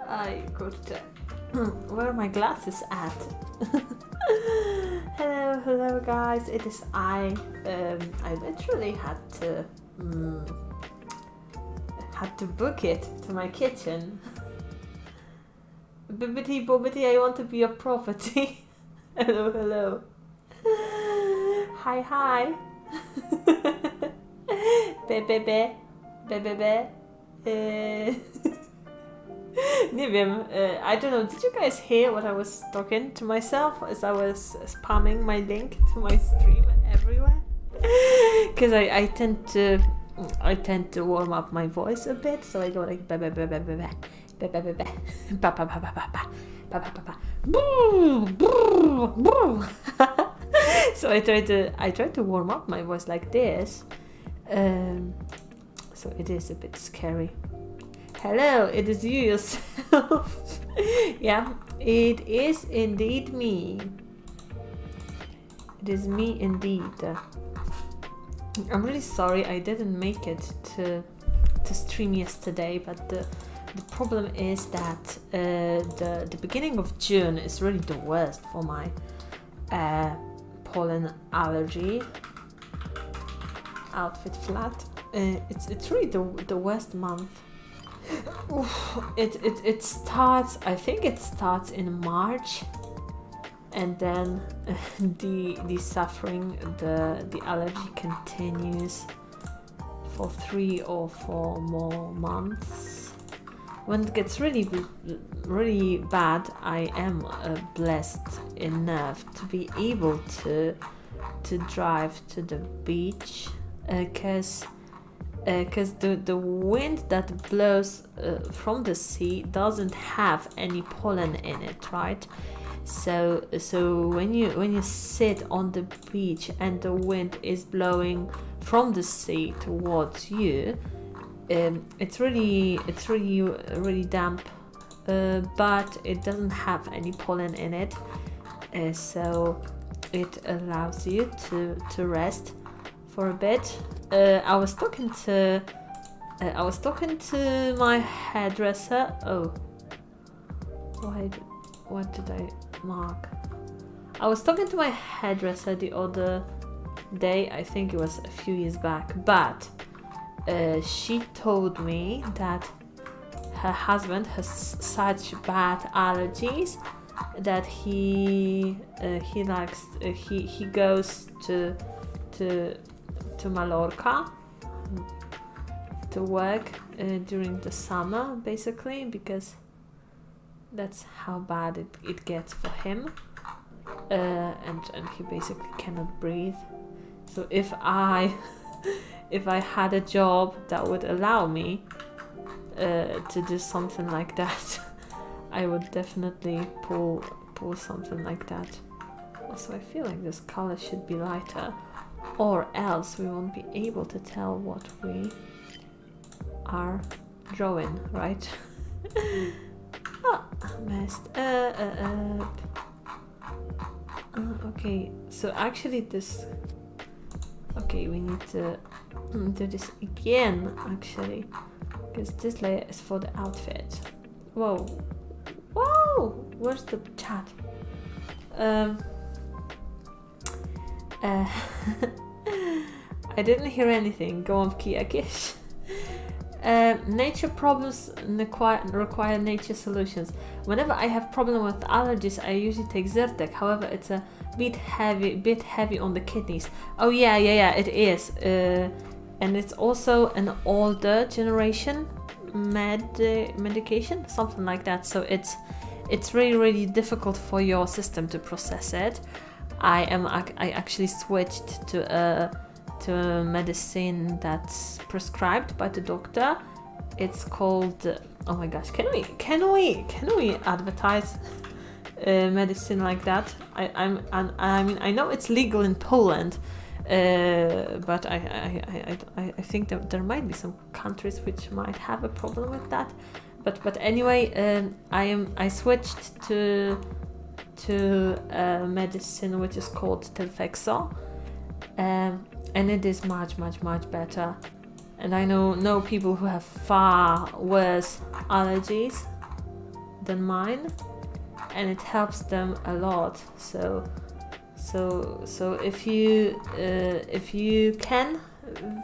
Ay, kurczę. Where are my glasses at? Hello guys, it is I. I literally had to book it to my kitchen. Bibbidi I want to be a property. Hello. Hi. Be. Nie wiem, I don't know, did you guys hear what I was talking to myself as I was spamming my link to my stream everywhere? Because I tend to warm up my voice a bit, so I go like so I try to warm up my voice like this. So it is a bit scary. Hello, it is you yourself. Yeah, it is indeed me. It is me indeed. I'm really sorry I didn't make it to stream yesterday, but the problem is that the beginning of June is really the worst for my pollen allergy. Outfit flat. It's really the worst month. It starts, I think it starts in March, and then the suffering, the allergy continues for 3 or 4 more months. When it gets really bad, I am blessed enough to be able to drive to the beach, because the wind that blows from the sea doesn't have any pollen in it, right? So when you sit on the beach and the wind is blowing from the sea towards you, it's really damp, but it doesn't have any pollen in it, so it allows you to rest for a bit. I was talking to my hairdresser. Oh, what did I mark? I was talking to my hairdresser the other day. I think it was a few years back, but she told me that her husband has such bad allergies that he goes to Mallorca to work during the summer, basically, because that's how bad it gets for him, and he basically cannot breathe. So if I had a job that would allow me to do something like that, I would definitely pull something like that. Also, I feel like this color should be lighter, or else we won't be able to tell what we are drawing, right? Oh, messed up. Okay, so actually this... Okay, we need to do this again, actually, because this layer is for the outfit. Whoa! Whoa! Where's the chat? I didn't hear anything. Go on, Kiakish. Nature problems require nature solutions. Whenever I have problem with allergies, I usually take Zyrtec. However, it's a bit heavy on the kidneys. Oh yeah, it is. And it's also an older generation medication, something like that. So it's really difficult for your system to process it. I actually switched to a medicine that's prescribed by the doctor. It's called oh my gosh, can we advertise medicine like that? I mean I know it's legal in Poland, but I think that there might be some countries which might have a problem with that. But anyway, I switched to a medicine which is called Telfexo, and it is much better. And I know people who have far worse allergies than mine, and it helps them a lot. So if you can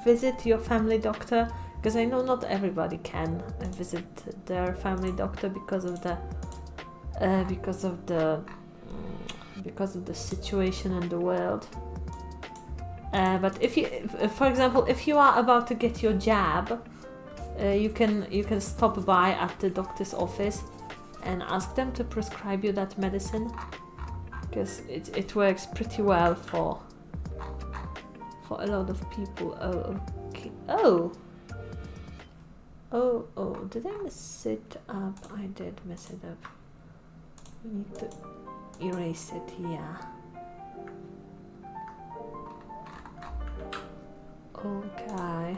visit your family doctor, because I know not everybody can visit their family doctor because of the situation in the world. But if you, for example, if you are about to get your jab, you can stop by at the doctor's office and ask them to prescribe you that medicine, because it works pretty well for a lot of people. Oh, okay. Oh, did I mess it up? I did mess it up. We need to erase it, yeah. Okay.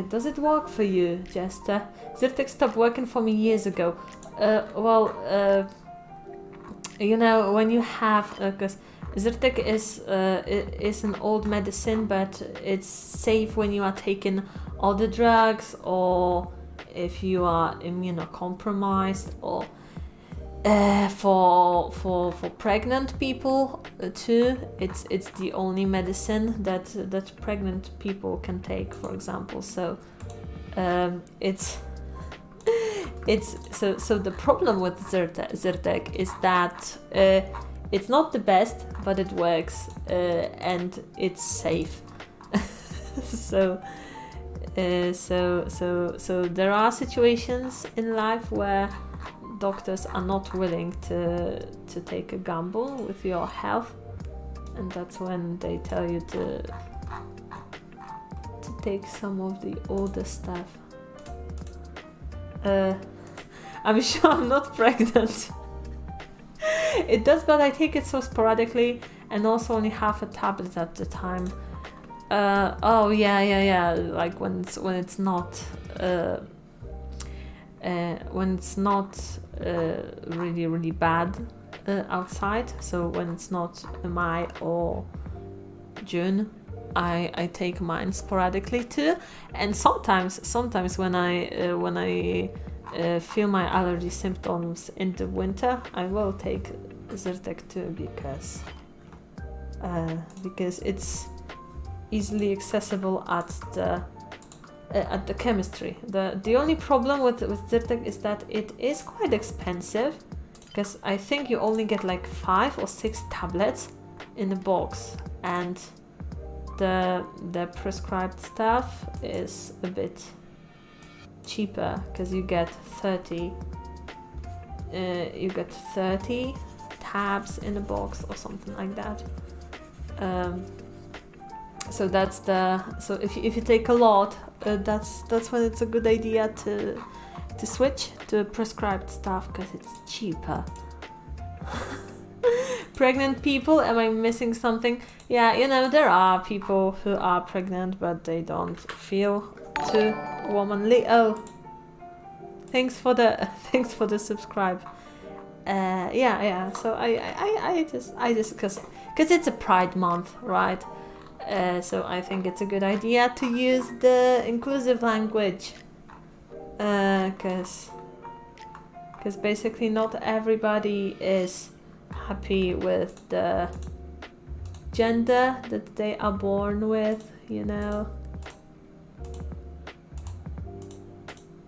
Does it work for you, Jester? Zyrtec stopped working for me years ago. You know, when you have, because Zyrtec is an old medicine, but it's safe when you are taking all the drugs, or if you are immunocompromised, or for pregnant people too. It's the only medicine that pregnant people can take, for example. So so the problem with Zyrtec is that it's not the best, but it works, and it's safe. So there are situations in life where doctors are not willing to take a gamble with your health, and that's when they tell you to take some of the older stuff. I'm sure I'm not pregnant. It does, but I take it so sporadically, and also only half a tablet at the time. Oh yeah. Like when it's not really bad outside. So when it's not May or June, I take mine sporadically too. And sometimes when I feel my allergy symptoms in the winter, I will take Zyrtec too, because it's easily accessible at the chemistry. The only problem with Zyrtec is that it is quite expensive, because I think you only get like 5 or 6 tablets in a box, and the prescribed stuff is a bit cheaper, because you get 30 tabs in a box or something like that. So if you take a lot, that's when it's a good idea to switch to prescribed stuff, because it's cheaper. Pregnant people, am I missing something? Yeah, you know, there are people who are pregnant but they don't feel too womanly. Oh, thanks for the subscribe. Yeah. So I just because it's a Pride month, right? So I think it's a good idea to use the inclusive language, because basically not everybody is happy with the gender that they are born with, you know,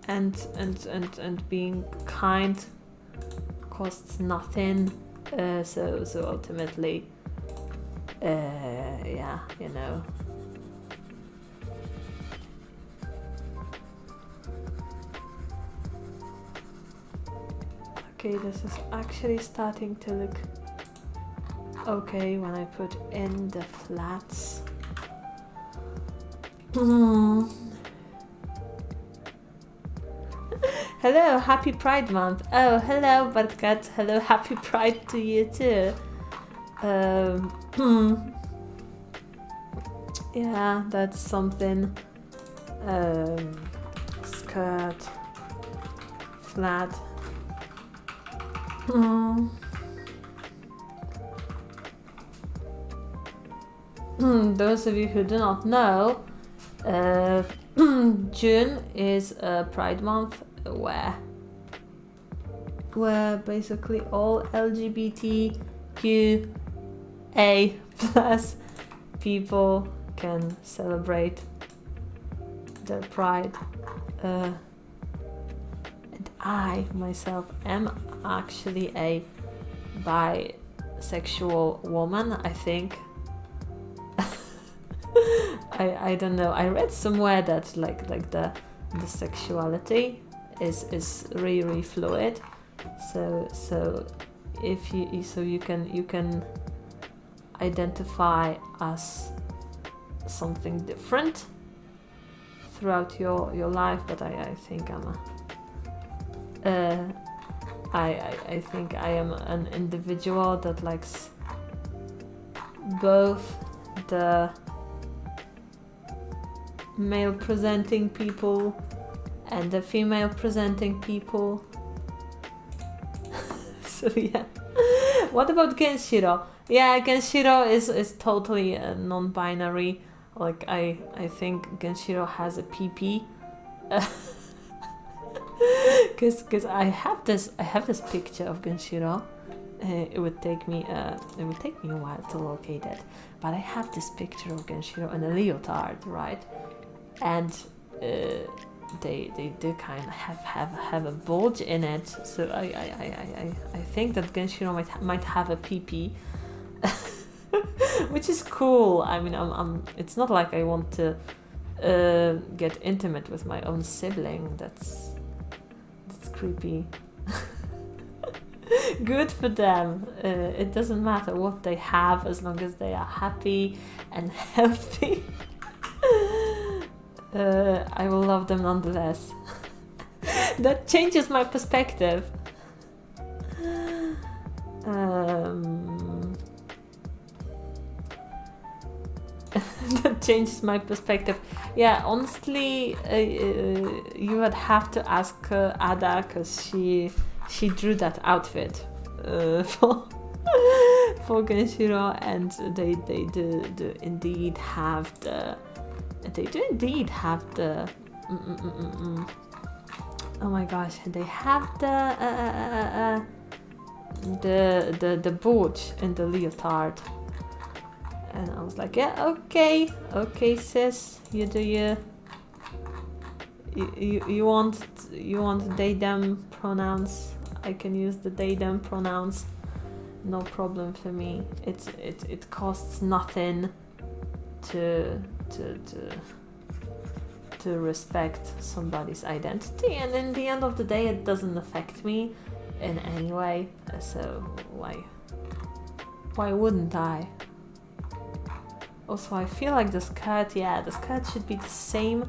and being kind costs nothing, so ultimately, yeah, you know. Okay, this is actually starting to look okay when I put in the flats. Hello, happy Pride month. Oh, hello, Bartkat. Hello, happy Pride to you too. Yeah, that's something. Skirt, flat. Those of you who do not know, June is a Pride month where basically all LGBTQA plus people can celebrate their Pride. And I myself am actually a bisexual woman, I think. I don't know. I read somewhere that like the sexuality is really fluid. So if you can identify as something different throughout your life, but I think I think I am an individual that likes both the male presenting people and the female presenting people. So yeah. What about Genshiro? Yeah, Genshiro is totally non-binary. Like I think Genshiro has a PP. Because I have this picture of Genshiro. It would take me a while to locate it, but I have this picture of Genshiro in a leotard, right? And they do kind of have a bulge in it, so I think that Genshiro might have a PP, which is cool. I mean, it's not like I want to get intimate with my own sibling. That's creepy. Good for them. It doesn't matter what they have as long as they are happy and healthy. I will love them nonetheless. That changes my perspective. That changes my perspective. Yeah, honestly, you would have to ask Ada, because she drew that outfit for Genshiro, and they do indeed have the oh my gosh, they have the boot in the leotard, and I was like, yeah, okay, sis, you do you want they them pronouns? I can use the they them pronouns, no problem for me. It costs nothing to respect somebody's identity, and in the end of the day it doesn't affect me in any way, so why wouldn't I? Also, I feel like the skirt should be the same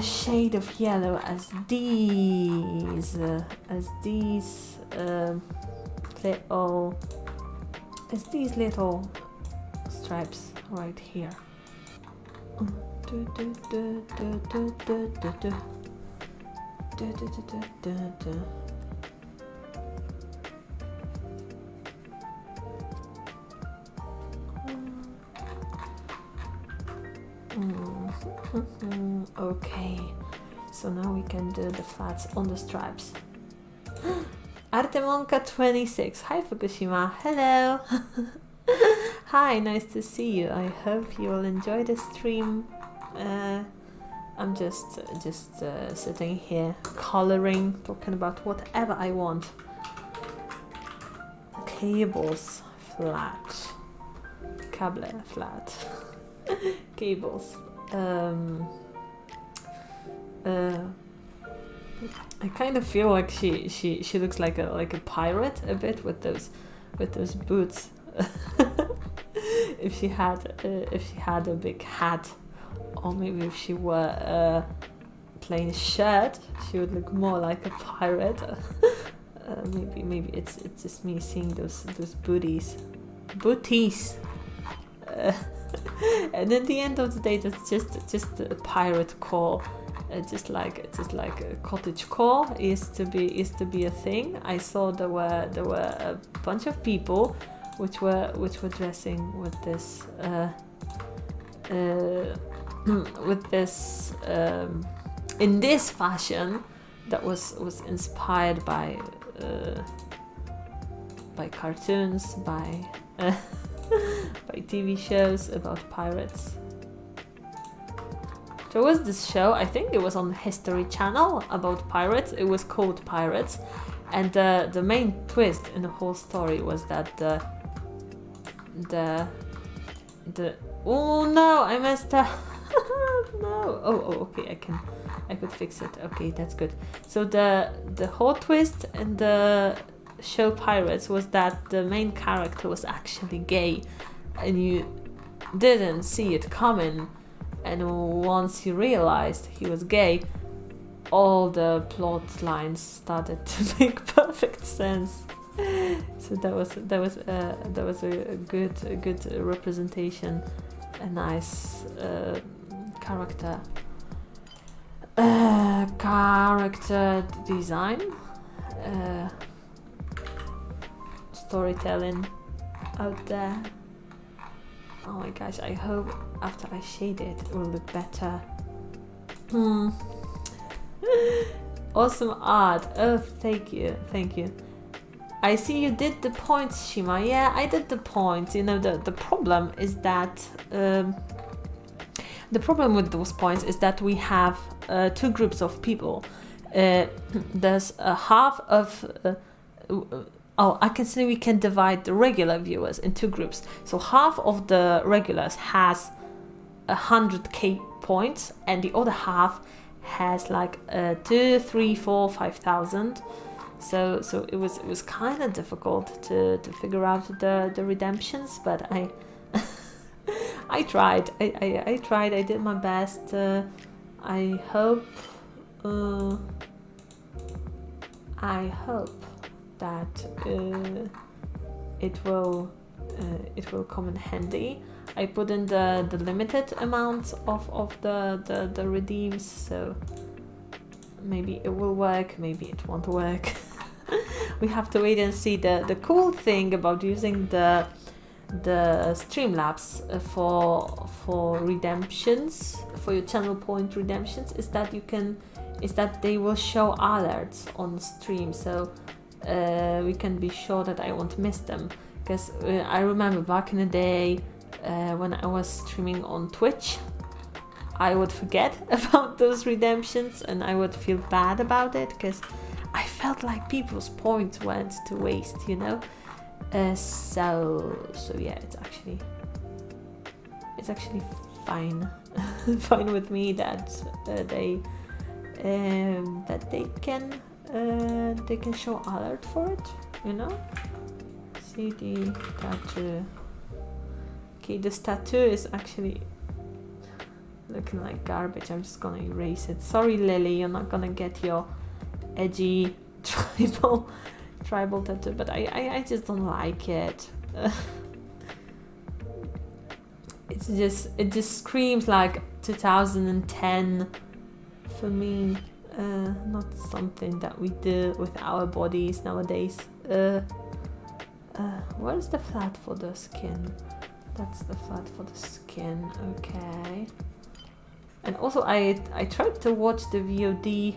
shade of yellow as these little stripes right here. Okay, so now we can do the flats on the stripes. Artemonka26, hi Fukushima, hello. Hi, nice to see you. I hope you will enjoy the stream. I'm just sitting here coloring, talking about whatever I want. Cables flat, cable flat, cables. I kind of feel like she looks like a pirate a bit with those boots. If she had a big hat, or maybe if she wore a plain shirt, she would look more like a pirate. Maybe it's just me seeing those booties. And at the end of the day, that's just a pirate call. Just like a cottage core used to be a thing. I saw there were a bunch of people which were dressing with this in this fashion that was inspired by cartoons, by TV shows about pirates. There was this show, I think it was on History Channel, about pirates. It was called Pirates, and the main twist in the whole story was that the oh no, I messed up. No. Oh, okay, I could fix it. Okay, that's good. So the whole twist in the show Pirates was that the main character was actually gay, and you didn't see it coming. And once you realized he was gay, all the plot lines started to make perfect sense. So that was a good representation, a nice character design, storytelling out there. Oh my gosh, I hope after I shade it will look better. Awesome art. Oh, thank you. I see you did the points, Shima. Yeah, I did the points. You know, the problem is that the problem with those points is that we have two groups of people. There's a half of I can see we can divide the regular viewers in two groups. So half of the regulars has 100k points, and the other half has like 2, 3, 4, 5,000. So it was kind of difficult to figure out the redemptions, but I tried. I tried. I did my best. I hope that it will come in handy. I put in the limited amount of the redeems, so maybe it will work, maybe it won't work. We have to wait and see. The cool thing about using the Streamlabs for redemptions, for your channel point redemptions, is that you can is that they will show alerts on stream, so we can be sure that I won't miss them. Because I remember back in the day when I was streaming on Twitch, I would forget about those redemptions and I would feel bad about it because I felt like people's points went to waste, you know. So yeah, it's actually fine, fine with me that they can show alert for it, you know. See the tattoo. Okay, this tattoo is actually looking like garbage. I'm just gonna erase it. Sorry, Lily, you're not gonna get your edgy tribal tattoo, but I just don't like it. It just screams like 2010 for me. Not something that we do with our bodies nowadays. Where's the flat for the skin? That's the flat for the skin. Okay. And also I tried to watch the VOD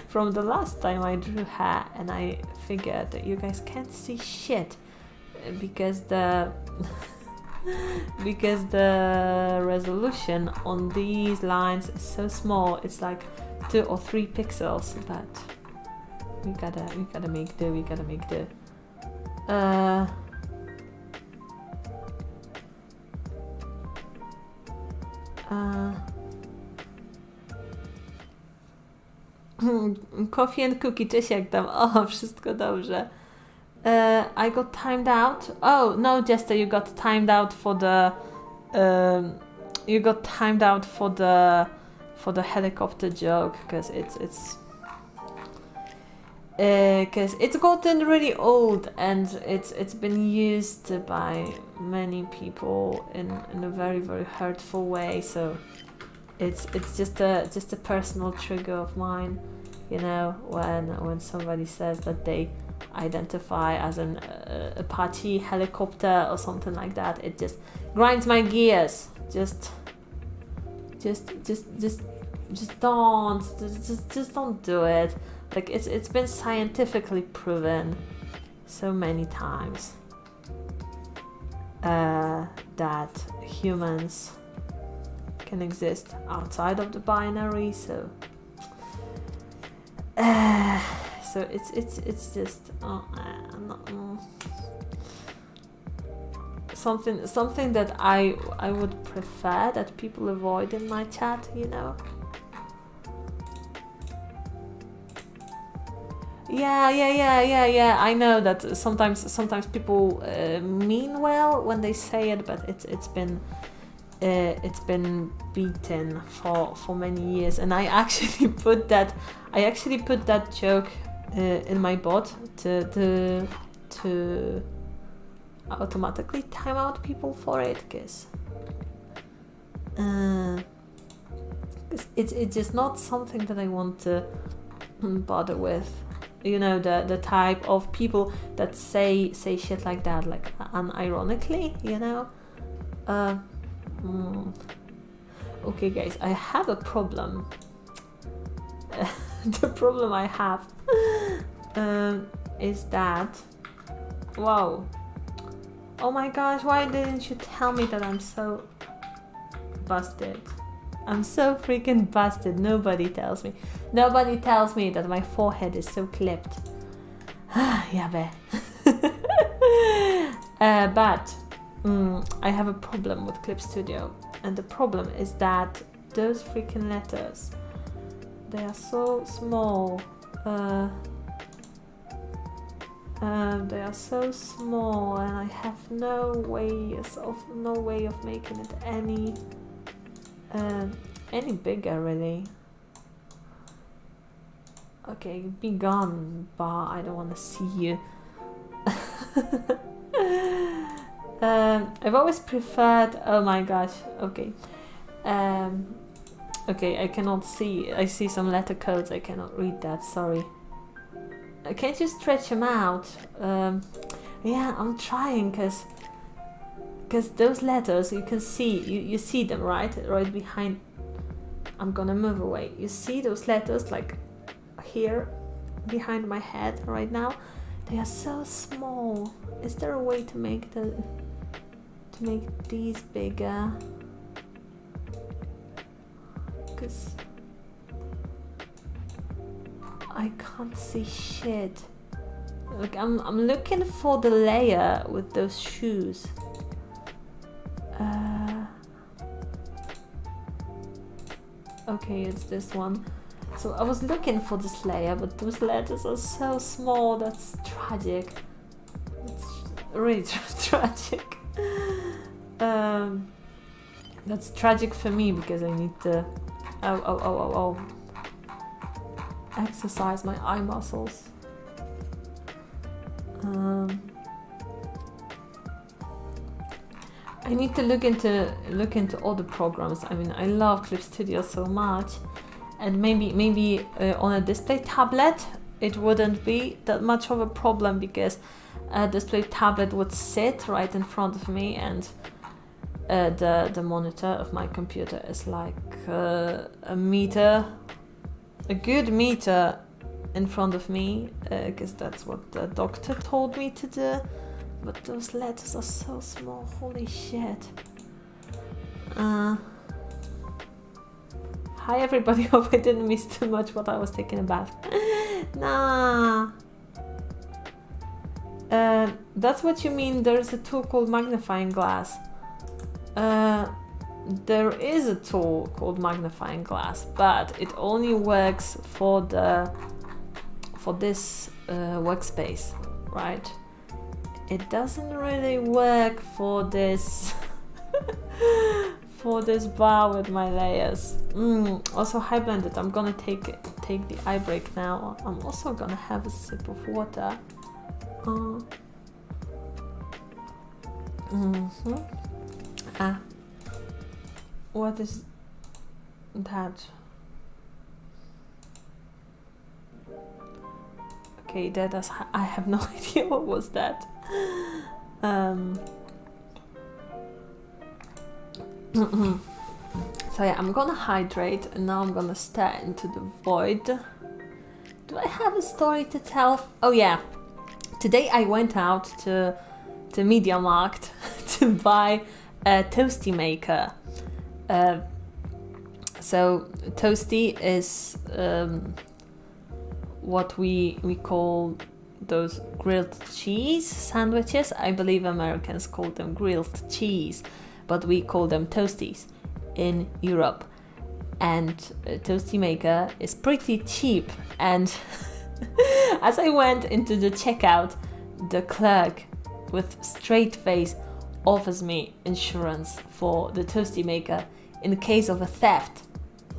from the last time I drew hair, and I figured that you guys can't see shit because the resolution on these lines is so small. It's like 2 or 3 pixels, but we gotta make do. Coffee and cookie, cześć, jak tam? O, wszystko dobrze. I got timed out. Oh, no, Jester, you got timed out for the helicopter joke, because it's gotten really old and it's been used by many people in a very, very hurtful way. So it's just a personal trigger of mine, you know, when somebody says that they identify as an Apache helicopter or something like that. It just grinds my gears. Just don't do it. Like it's been scientifically proven so many times that humans can exist outside of the binary. So it's just something that I would prefer that people avoid in my chat, you know. Yeah. I know that sometimes people mean well when they say it, but it's been beaten for many years, and I actually put that joke in my bot to automatically time out people for it, because it's just not something that I want to bother with. You know, the type of people that say shit like that, like unironically, you know. Okay, guys, I have a problem. The problem I have is that, wow, oh my gosh, why didn't you tell me that I'm so busted? I'm so freaking busted. Nobody tells me that my forehead is so clipped. Yeah, but I have a problem with Clip Studio, and the problem is that those freaking letters, they are so small. They are so small, and I have no way of making it any bigger, really. Okay, be gone, bar. I don't want to see you. I've always preferred. Oh my gosh. Okay. Okay, I cannot see. I see some letter codes. I cannot read that. Sorry. Can't you stretch them out? Yeah, I'm trying, cause those letters you can see. You see them right behind. I'm gonna move away. You see those letters like here behind my head right now? They are so small. Is there a way to make these bigger? Because I can't see shit. Like I'm looking for the layer with those shoes. Okay, it's this one. So I was looking for this layer, but those letters are so small. That's tragic. It's really tragic. That's tragic for me because I need to exercise my eye muscles. I need to look into all the programs. I mean, I love Clip Studio so much, and maybe on a display tablet it wouldn't be that much of a problem because a display tablet would sit right in front of me, and the monitor of my computer is like a good meter in front of me, because that's what the doctor told me to do. But those letters are so small, holy shit. Hi everybody, hope I didn't miss too much while I was taking a bath. Nah. That's what you mean, there's a tool called magnifying glass. There is a tool called magnifying glass, but it only works for this workspace, right? It doesn't really work for this for this bar with my layers. Also, hi Blended, I'm gonna take the eye break now. I'm also gonna have a sip of water. What is that? Okay, I have no idea what was that. So yeah, I'm gonna hydrate and now I'm gonna stare into the void. Do I have a story to tell? Oh yeah, today I went out to MediaMarkt to buy a toasty maker. So toasty is what we call those grilled cheese sandwiches. I believe Americans call them grilled cheese, but we call them toasties in Europe. And a toasty maker is pretty cheap. And as I went into the checkout, the clerk with straight face offers me insurance for the toasty maker in case of a theft.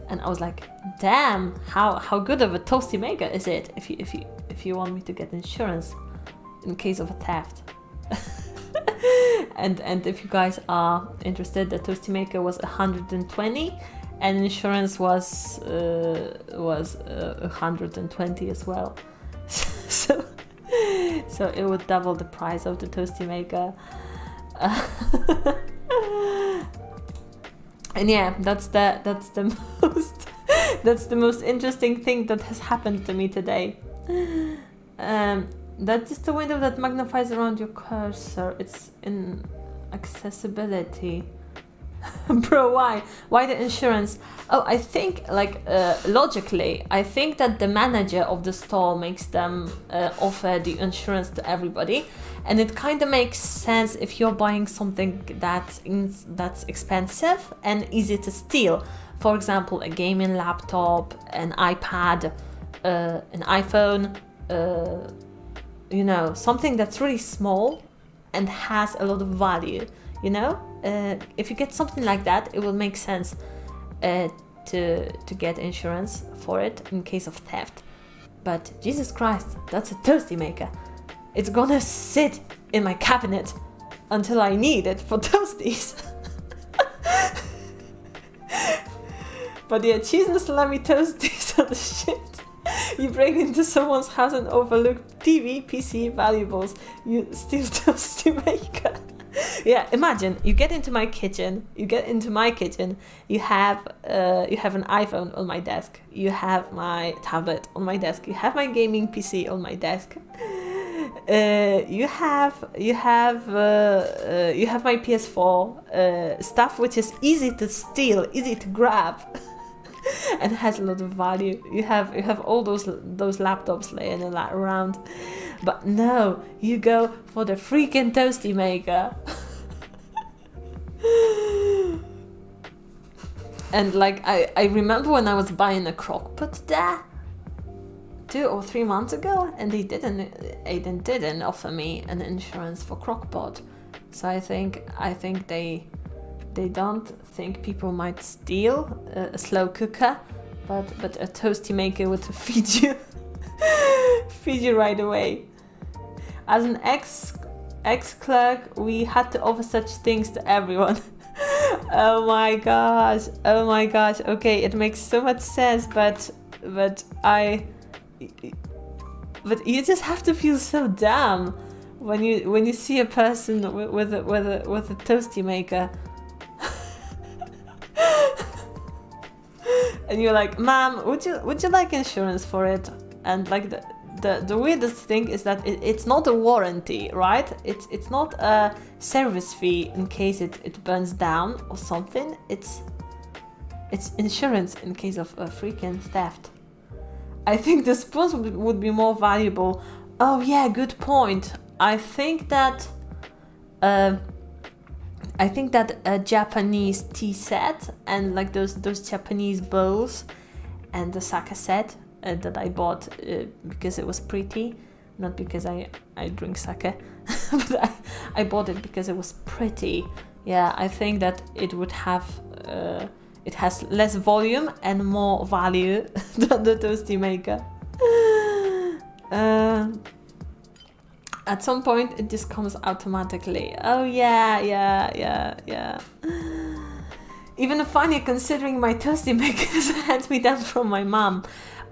And I was like, damn, how good of a toasty maker is it if you want me to get insurance in case of a theft. and if you guys are interested, the toasty maker was 120 and insurance was 120 as well. so it would double the price of the toasty maker. And yeah, that's the most interesting thing that has happened to me today. That's just the window that magnifies around your cursor. It's in accessibility. Bro, why? Why the insurance? Oh, I think logically, I think that the manager of the store makes them offer the insurance to everybody, and it kind of makes sense if you're buying something that's expensive and easy to steal. For example, a gaming laptop, an iPad, an iPhone, something that's really small and has a lot of value, if you get something like that, it will make sense to get insurance for it in case of theft. But Jesus Christ, that's a toasty maker. It's gonna sit in my cabinet until I need it for toasties. But yeah, cheese and salami toasties are the shit. You break into someone's house and overlook TV, PC, valuables. You steal toasty maker. Yeah, imagine you get into my kitchen. You have an iPhone on my desk. You have my tablet on my desk. You have my gaming PC on my desk. You have my PS4 stuff, which is easy to steal, easy to grab, and has a lot of value. You have all those laptops laying around, but no, you go for the freaking toasty maker. And like I remember when I was buying a crockpot there 2 or 3 months ago, and Aiden didn't offer me an insurance for crockpot. So I think they don't think people might steal a slow cooker, but a toasty maker would feed you right away. As an ex-clerk, we had to offer such things to everyone. Oh my gosh. Okay, it makes so much sense, but you just have to feel so dumb when you see a person with a toasty maker. And you're like, "Ma'am, would you like insurance for it?" And like the weirdest thing is that it's not a warranty, right? It's not a service fee in case it burns down or something. It's insurance in case of a freaking theft. I think the spoons would be more valuable. Oh yeah, good point. I think that a Japanese tea set and like those Japanese bowls and the sake set that I bought because it was pretty, not because I drink sake, but I bought it because it was pretty. Yeah, I think that it would have it has less volume and more value than the toasty maker. At some point it just comes automatically. Oh yeah. Even funny considering my toasty maker is a hand-me-down from my mom.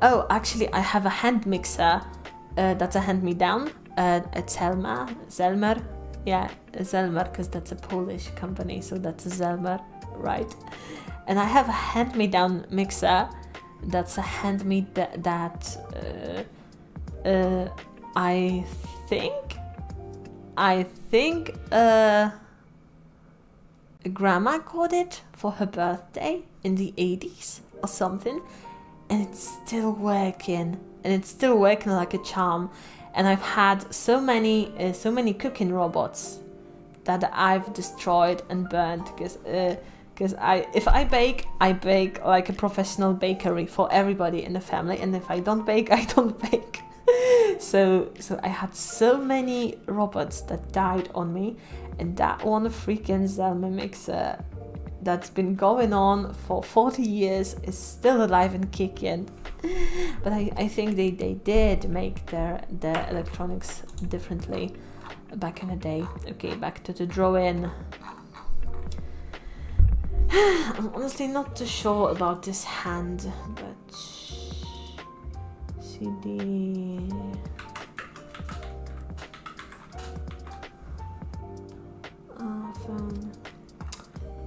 Oh, actually I have a hand mixer that's a hand-me-down at Zelmer. Yeah, Zelmer, because that's a Polish company, so that's a Zelmer, right? And I have a hand-me-down mixer that's a hand-me that I think grandma got it for her birthday in the 80s or something, and it's still working like a charm. And I've had so many cooking robots that I've destroyed and burned because if I bake like a professional bakery for everybody in the family, and if I don't bake, I don't bake. So I had so many robots that died on me, and that one freaking Zelmer mixer that's been going on for 40 years is still alive and kicking. But I think they did make their electronics differently back in the day. Okay, back to the drawing. I'm honestly not too sure about this hand, but CD. Phone.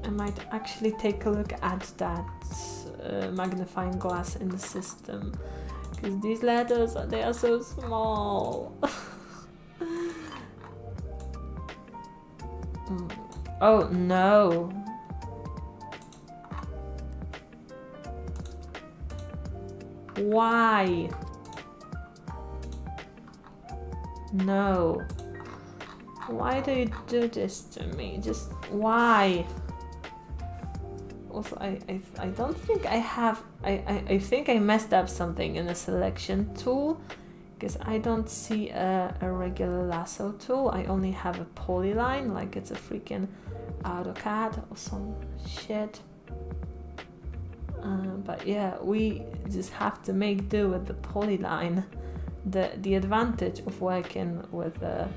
I might actually take a look at that magnifying glass in the system, because these letters they are so small. Oh no. Why? No. Why do you do this to me? Just why? Also, I don't think I have. I think I messed up something in the selection tool, because I don't see a regular lasso tool. I only have a polyline, like it's a freaking AutoCAD or some shit. But yeah, we just have to make do with the polyline. The advantage of working with the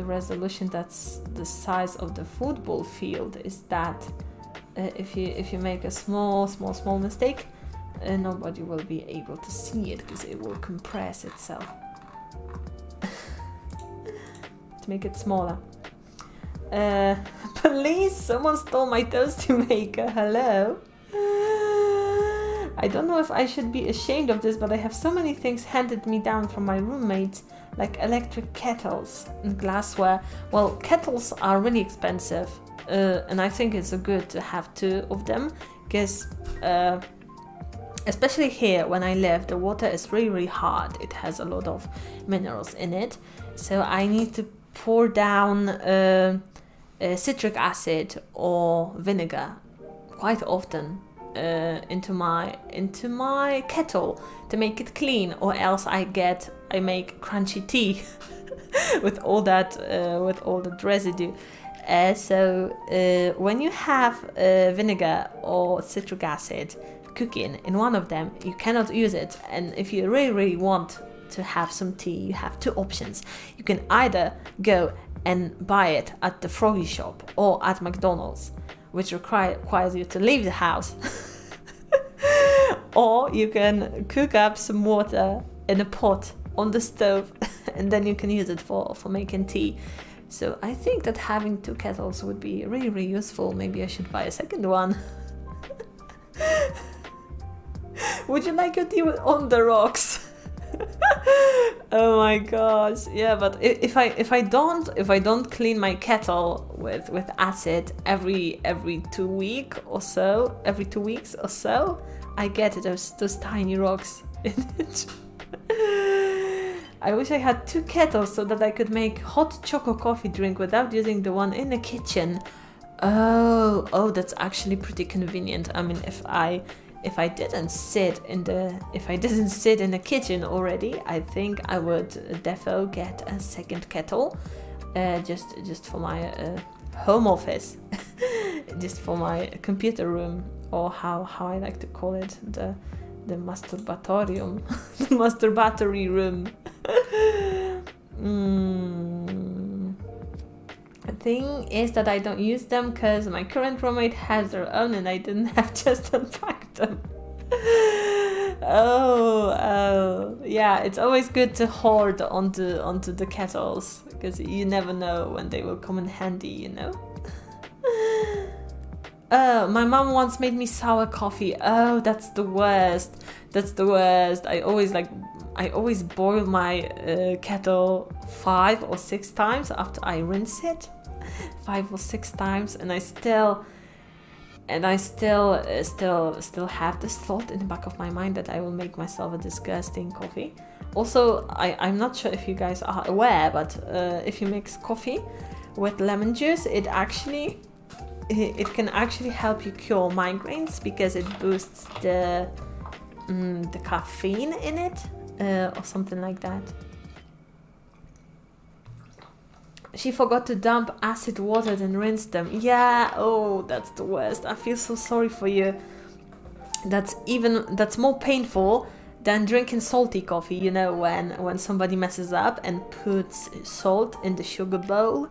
resolution that's the size of the football field is that if you make a small mistake, nobody will be able to see it, because it will compress itself to make it smaller. Please, someone stole my toasty maker. Hello. I don't know if I should be ashamed of this, but I have so many things handed me down from my roommates, like electric kettles and glassware. Well, kettles are really expensive, and I think it's good to have 2 of them, because especially here when I live, the water is really hard. It has a lot of minerals in it, so I need to pour down citric acid or vinegar quite often into my kettle to make it clean, or else I make crunchy tea with all that residue. So when you have vinegar or citric acid cooking in one of them, you cannot use it. And if you really want to have some tea, you have 2 options. You can either go and buy it at the Froggy shop or at McDonald's, which requires you to leave the house. Or you can cook up some water in a pot on the stove and then you can use it for making tea. So I think that having 2 kettles would be really, really useful. Maybe I should buy a second one. Would you like your tea on the rocks? Oh my gosh, yeah. But if I don't clean my kettle with acid every 2 weeks or so, I get those tiny rocks in it. I wish I had 2 kettles so that I could make hot choco coffee drink without using the one in the kitchen. Oh, that's actually pretty convenient. I mean, if I didn't sit in the kitchen already, I think I would defo get a second kettle, just for my home office, just for my computer room, or how I like to call it, the masturbatorium, the masturbatory room. The thing is that I don't use them because my current roommate has their own and I didn't have just unpacked them. Oh, yeah, it's always good to hoard onto the kettles, because you never know when they will come in handy, you know. My mom once made me sour coffee. Oh, that's the worst. I always boil my kettle 5 or 6 times after I rinse it. 5 or 6 times, and I still have this thought in the back of my mind that I will make myself a disgusting coffee. Also, I'm not sure if you guys are aware, but if you mix coffee with lemon juice, it can actually help you cure migraines, because it boosts the caffeine in it, or something like that. She forgot to dump acid water and rinse them. Yeah, oh, that's the worst. I feel so sorry for you. That's more painful than drinking salty coffee, you know, when somebody messes up and puts salt in the sugar bowl.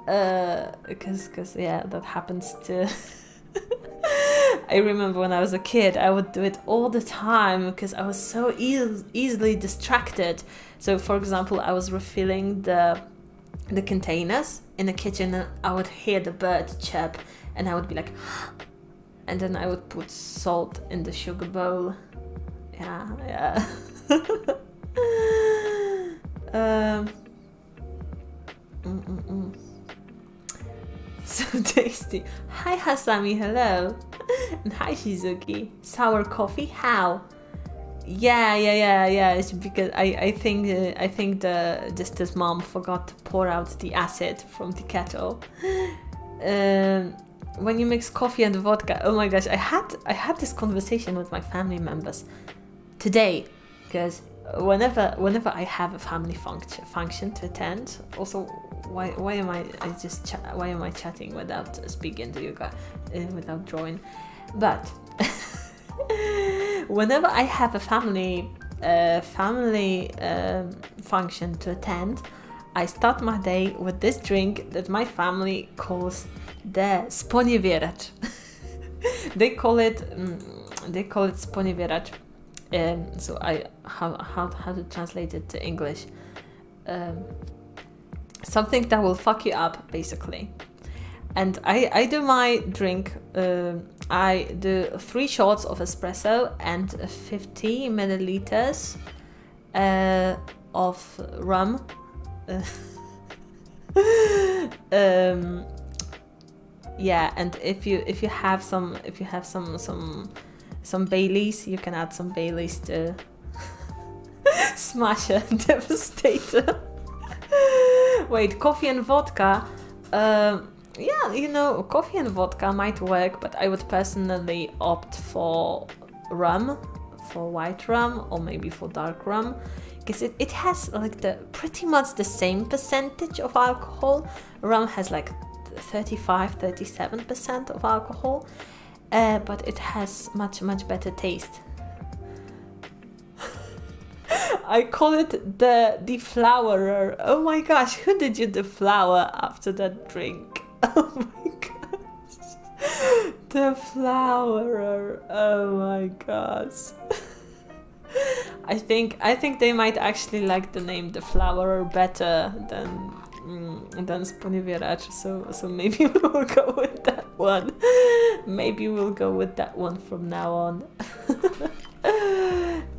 Because yeah, that happens to... I remember when I was a kid, I would do it all the time because I was so easily distracted. So, for example, I was refilling the containers in the kitchen and I would hear the bird chirp and I would be like, and then I would put salt in the sugar bowl. Yeah. So tasty. Hi Hasami, hello. And hi Shizuki. Sour coffee, how? Yeah. It's because I think this mom forgot to pour out the acid from the kettle. When you mix coffee and vodka, oh my gosh, I had this conversation with my family members today, because whenever I have a family function to attend, also why am I chatting without speaking to you guys, without drawing, but whenever I have a family function to attend, I start my day with this drink that my family calls the sponiewieracz. They call it sponiewieracz. So how to translate it to English? something that will fuck you up, basically. And I do my drink, I do 3 shots of espresso and 50 milliliters of rum. Yeah, and if you have some Baileys, you can add some Baileys to smash a devastator. Wait, coffee and vodka. Yeah, you know, coffee and vodka might work, but I would personally opt for rum, for white rum, or maybe for dark rum, because it has like pretty much the same percentage of alcohol. Rum has like 35-37% of alcohol, but it has much better taste. I call it the deflowerer. Oh my gosh, who did you deflower after that drink? Oh my gosh. The flowerer. Oh my gosh. I think they might actually like the name the flowerer better than sponiewieracz, so maybe we'll go with that one. Maybe we'll go with that one from now on.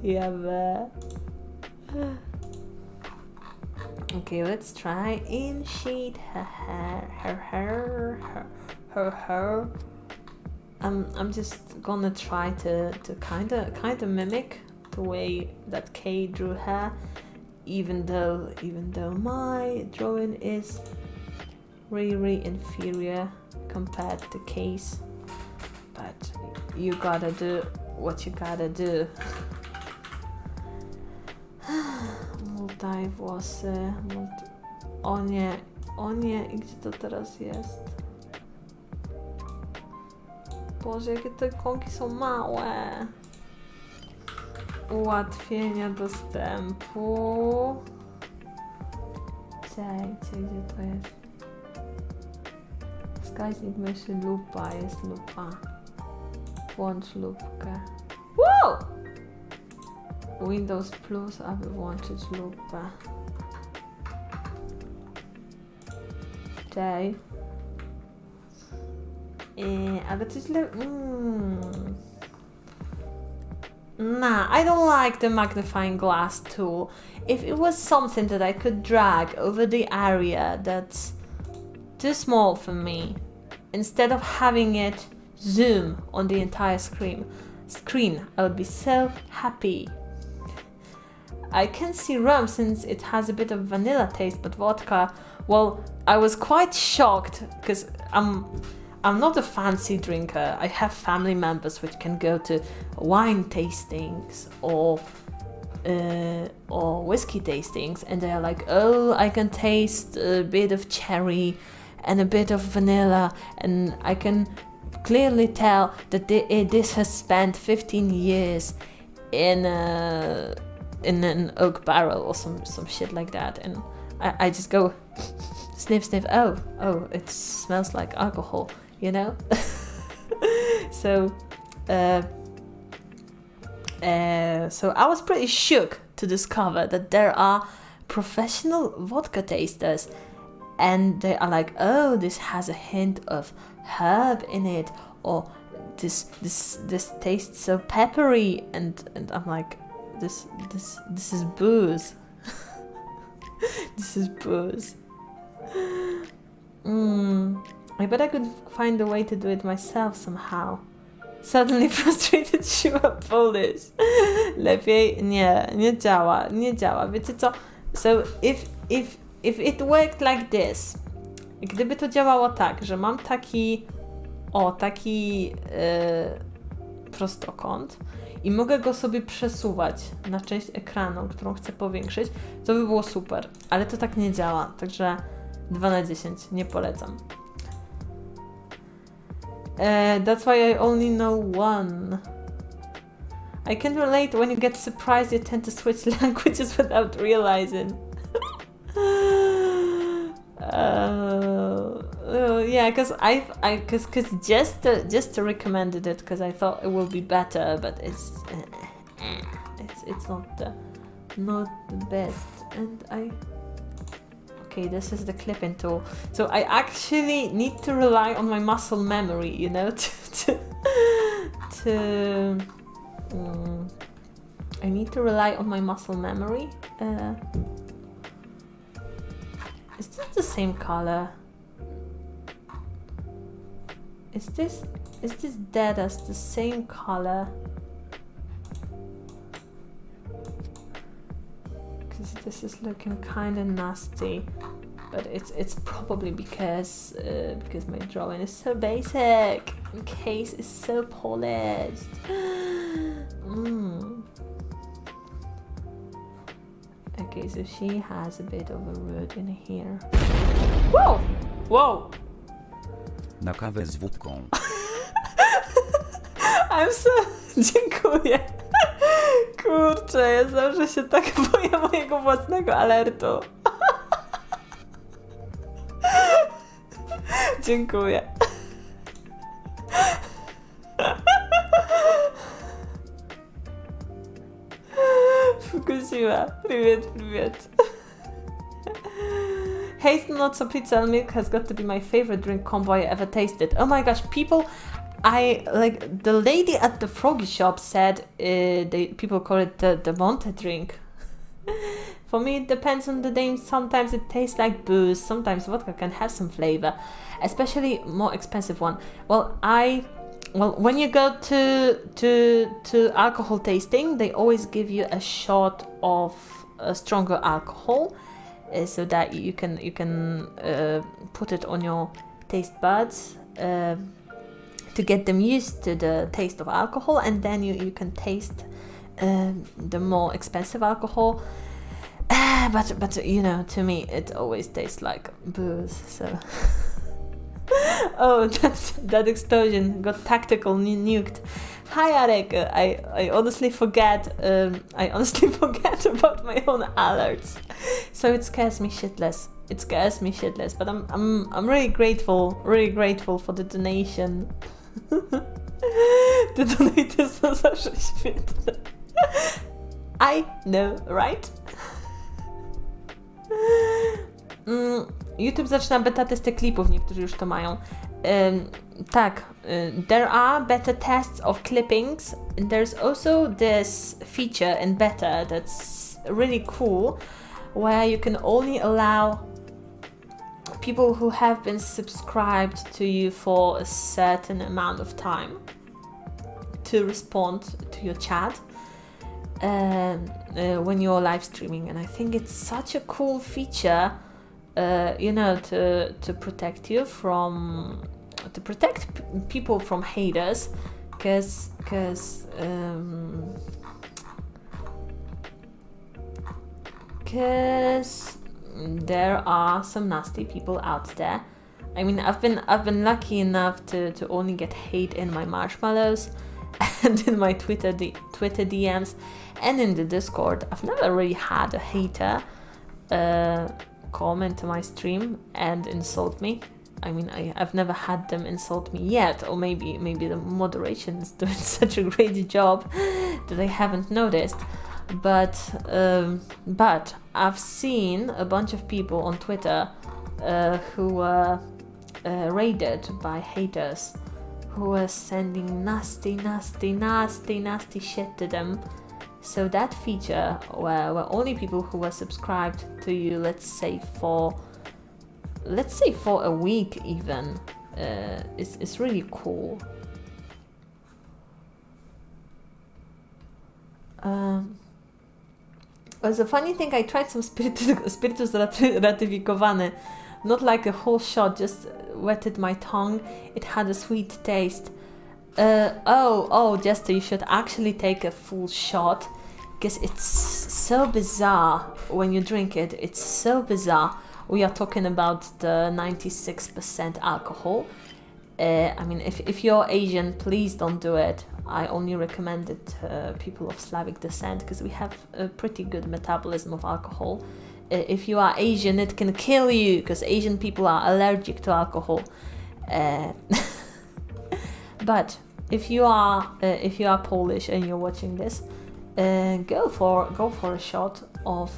Yeah. Okay, let's try in sheet her. I'm just gonna try to kind of mimic the way that Kay drew her, even though my drawing is really inferior compared to Kay's. But you gotta do what you gotta do. Multiwłosy. O nie, i gdzie to teraz jest? Boże, jakie te ikonki są małe. Ułatwienia dostępu. Gdzie to jest? Wskaźnik myśli lupa, jest lupa. Włącz lupkę. Wow! Windows Plus, aby włączyć lupę. Cześć. Ale coś Nah, I don't like the magnifying glass tool. If it was something that I could drag over the area that's too small for me, instead of having it zoom on the entire screen, I would be so happy. I can see rum since it has a bit of vanilla taste, but vodka, well, I was quite shocked because I'm not a fancy drinker. I have family members which can go to wine tastings or whiskey tastings, and they are like, oh, I can taste a bit of cherry and a bit of vanilla, and I can clearly tell that this has spent 15 years in an oak barrel or some shit like that, and I just go sniff. Oh, it smells like alcohol, you know. So I was pretty shook to discover that there are professional vodka tasters, and they are like, oh, this has a hint of herb in it, or this tastes so peppery, and I'm like, this is booze. This is booze. I bet I could find a way to do it myself somehow. Suddenly frustrated, Shiva Polish. Lepiej nie działa. Wiecie co? So if it worked like this, gdyby to działało tak, że mam taki prostokąt i mogę go sobie przesuwać na część ekranu, którą chcę powiększyć, to by było super, ale to tak nie działa, także 2 na 10, nie polecam. That's why I only know one. I can relate. When you get surprised, you tend to switch languages without realizing. Yeah, because just recommended it because I thought it will be better, but it's not the best. And Okay, this is the clipping tool. So I actually need to rely on my muscle memory, you know, I need to rely on my muscle memory. Is this the same color? Is this dead as the same color? Because this is looking kind of nasty, but it's probably because my drawing is so basic. The case is so polished. Okay, so she has a bit of a root in here. Whoa! Whoa! Na kawę z wódką. I'm so... Dziękuję. Kurczę, ja zawsze się tak boję mojego własnego alertu. Dziękuję. Fukushima, привет. Hazelnut pizza milk has got to be my favorite drink combo I ever tasted. Oh my gosh, people, the lady at the froggy shop said people call it the Monte drink. For me, it depends on the name. Sometimes it tastes like booze, sometimes vodka can have some flavor, especially more expensive one. Well, when you go to alcohol tasting, they always give you a shot of stronger alcohol, so that you can put it on your taste buds to get them used to the taste of alcohol, and then you can taste the more expensive alcohol. But you know, to me it always tastes like booze. So oh, that explosion got tactical nuked. Hi Arek, I honestly forget about my own alerts, so it scares me shitless. But I'm really grateful for the donation. The donators są zawsze świetne. I know, right? YouTube zaczyna beta testy klipów, niektórzy już to mają. Tak, there are beta tests of clippings, and there's also this feature in beta that's really cool, where you can only allow people who have been subscribed to you for a certain amount of time to respond to your chat when you're live streaming. And I think it's such a cool feature, you know, to protect you from, to protect people from haters, because there are some nasty people out there. I mean, I've been lucky enough to only get hate in my marshmallows and in my Twitter DMs and in the Discord. I've never really had a hater comment to my stream and insult me. I mean, I've never had them insult me yet, or maybe the moderation is doing such a great job that I haven't noticed. But I've seen a bunch of people on Twitter who were raided by haters, who were sending nasty shit to them. So that feature where only people who were subscribed to you, let's say for a week even, is really cool. Well, the funny thing, I tried some spiritus ratificowany, not like a whole shot, just wetted my tongue. It had a sweet taste. Jester, you should actually take a full shot, because it's so bizarre when you drink it. It's so bizarre. We are talking about the 96% alcohol. I mean, if you're Asian, please don't do it. I only recommend it to people of Slavic descent, because we have a pretty good metabolism of alcohol. If you are Asian, it can kill you, because Asian people are allergic to alcohol. But if you are Polish and you're watching this, go for a shot of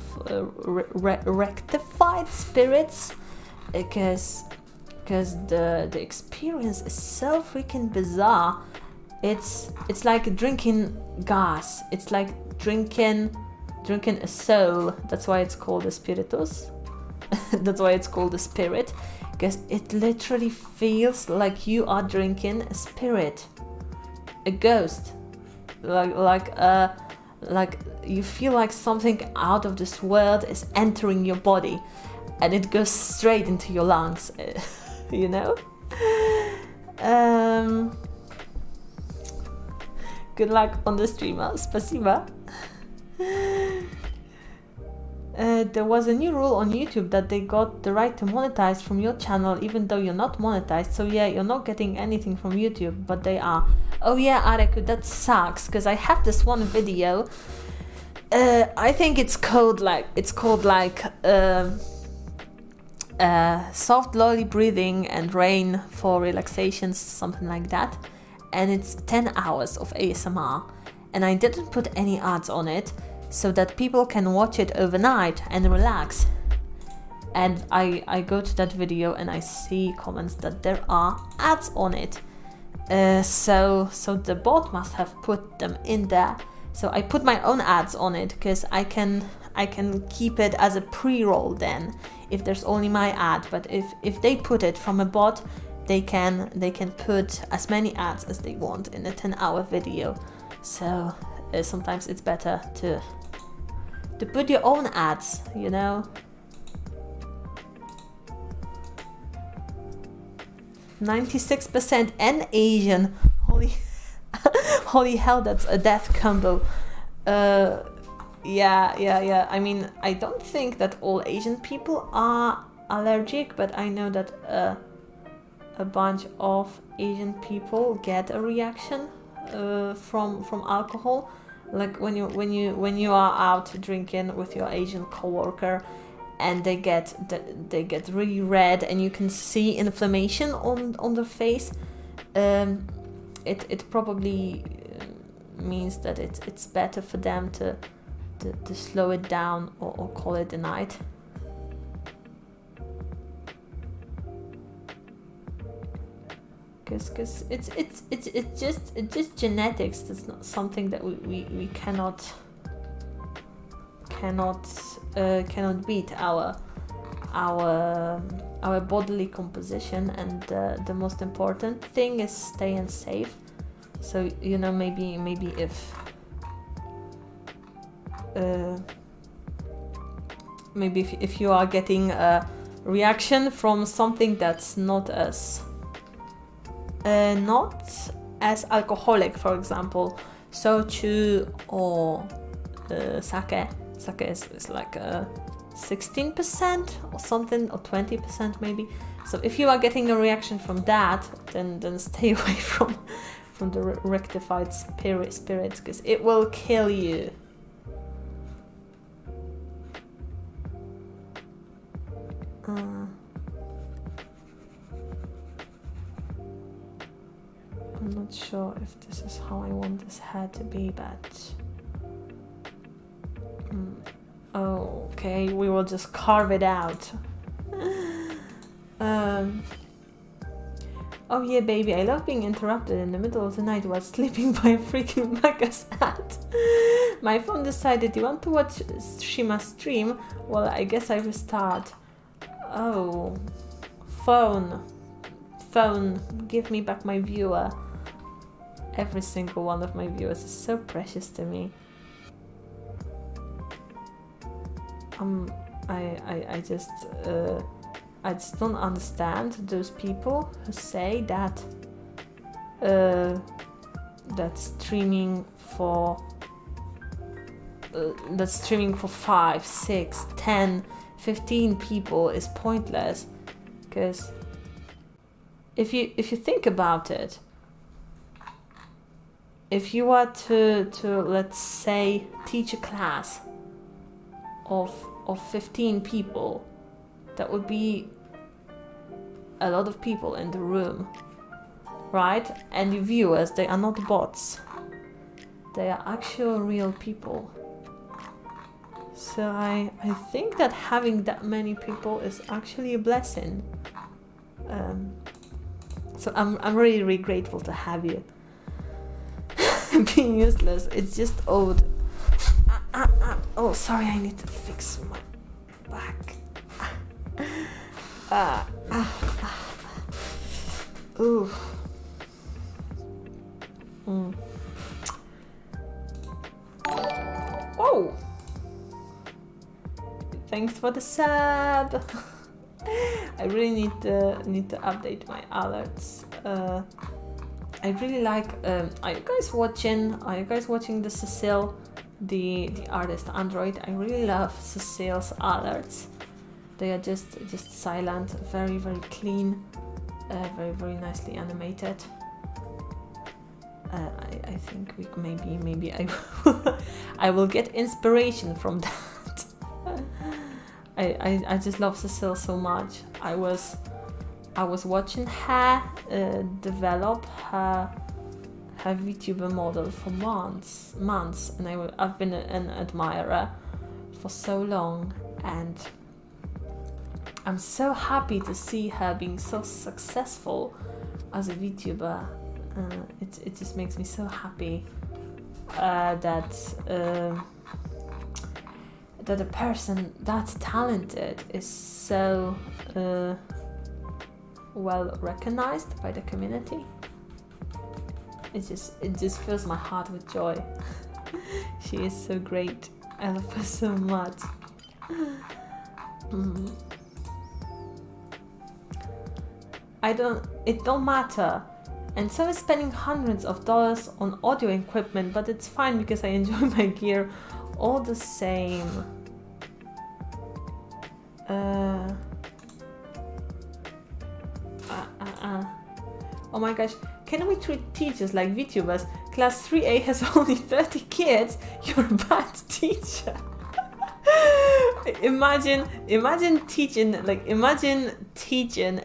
rectified spirits, because the experience is so freaking bizarre. It's like drinking gas. It's like drinking a soul. That's why it's called a spiritus. That's why it's called a spirit, because it literally feels like you are drinking a spirit, a ghost, like you feel like something out of this world is entering your body, and it goes straight into your lungs. You know. Good luck on the streamer. Спасибо. There was a new rule on YouTube that they got the right to monetize from your channel even though you're not monetized. So yeah, you're not getting anything from YouTube, but they are. Oh yeah, Areku, that sucks, because I have this one video. I think it's called like soft lolly breathing and rain for relaxations, something like that. And it's 10 hours of ASMR. And I didn't put any ads on it, so that people can watch it overnight and relax. And I go to that video and I see comments that there are ads on it. So the bot must have put them in there. So I put my own ads on it, because I can keep it as a pre-roll then, if there's only my ad. But if they put it from a bot, they can put as many ads as they want in a 10-hour video. So sometimes it's better to put your own ads, you know. 96% and Asian. Holy hell, that's a death combo. Yeah. I mean, I don't think that all Asian people are allergic, but I know that a bunch of Asian people get a reaction from alcohol. Like when you are out drinking with your Asian coworker, and they get really red, and you can see inflammation on their face. It probably means that it's better for them to slow it down or call it a night. Because it's just genetics. That's not something that we cannot beat. Our bodily composition, and the most important thing is staying safe. So you know, maybe if if you are getting a reaction from something that's not as alcoholic, for example, soju or sake. Sake is like 16% or something, or 20% maybe. So if you are getting a reaction from that, then stay away from the rectified spirits, because it will kill you. I'm not sure if this is how I want this hair to be, but okay, we will just carve it out. Oh yeah, baby, I love being interrupted in the middle of the night while sleeping by a freaking Maca's hat. My phone decided, you want to watch Shima stream? Well, I guess I restart. Oh, phone, give me back my viewer. Every single one of my viewers is so precious to me. I just don't understand those people who say that streaming for 5, 6, 10, 15 people is pointless. Because if you think about it, if you were to let's say teach a class of 15 people, that would be a lot of people in the room, right? And the viewers, they are not bots. They are actual real people. So I think that having that many people is actually a blessing. So I'm really, really grateful to have you. Being useless, it's just old. Oh, sorry, I need to fix my back. Ooh. Oh! Thanks for the sub. I really need to update my alerts. I really like. Are you guys watching the Cecile, the artist Android? I really love Cecile's alerts. They are just silent, very, very clean, very, very nicely animated. I think maybe I will get inspiration from that. I just love Cecile so much. I was watching her develop her VTuber model for months, and I've been an admirer for so long, and I'm so happy to see her being so successful as a VTuber. It just makes me so happy that a person that's talented is so well recognized by the community. It just fills my heart with joy. She is so great. I love her so much. It don't matter. And so is spending hundreds of dollars on audio equipment, but it's fine because I enjoy my gear all the same. Oh my gosh, can we treat teachers like VTubers? Class 3A has only 30 kids. You're a bad teacher. Imagine teaching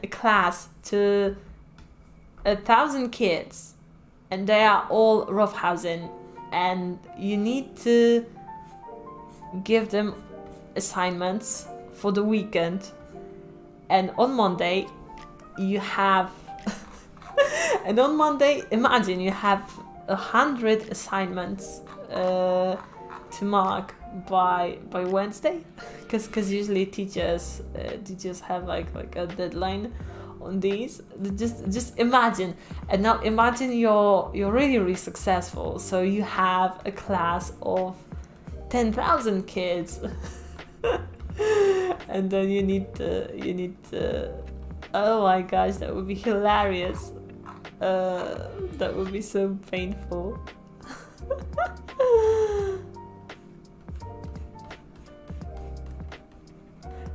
a class to 1,000 kids, and they are all roughhousing, and you need to give them assignments for the weekend, and on Monday you have imagine you have 100 assignments to mark by Wednesday, because usually teachers have like a deadline on these. Just imagine, and now imagine you're really, really successful, so you have a class of 10,000 kids. And then you need to oh my gosh, that would be hilarious. That would be so painful.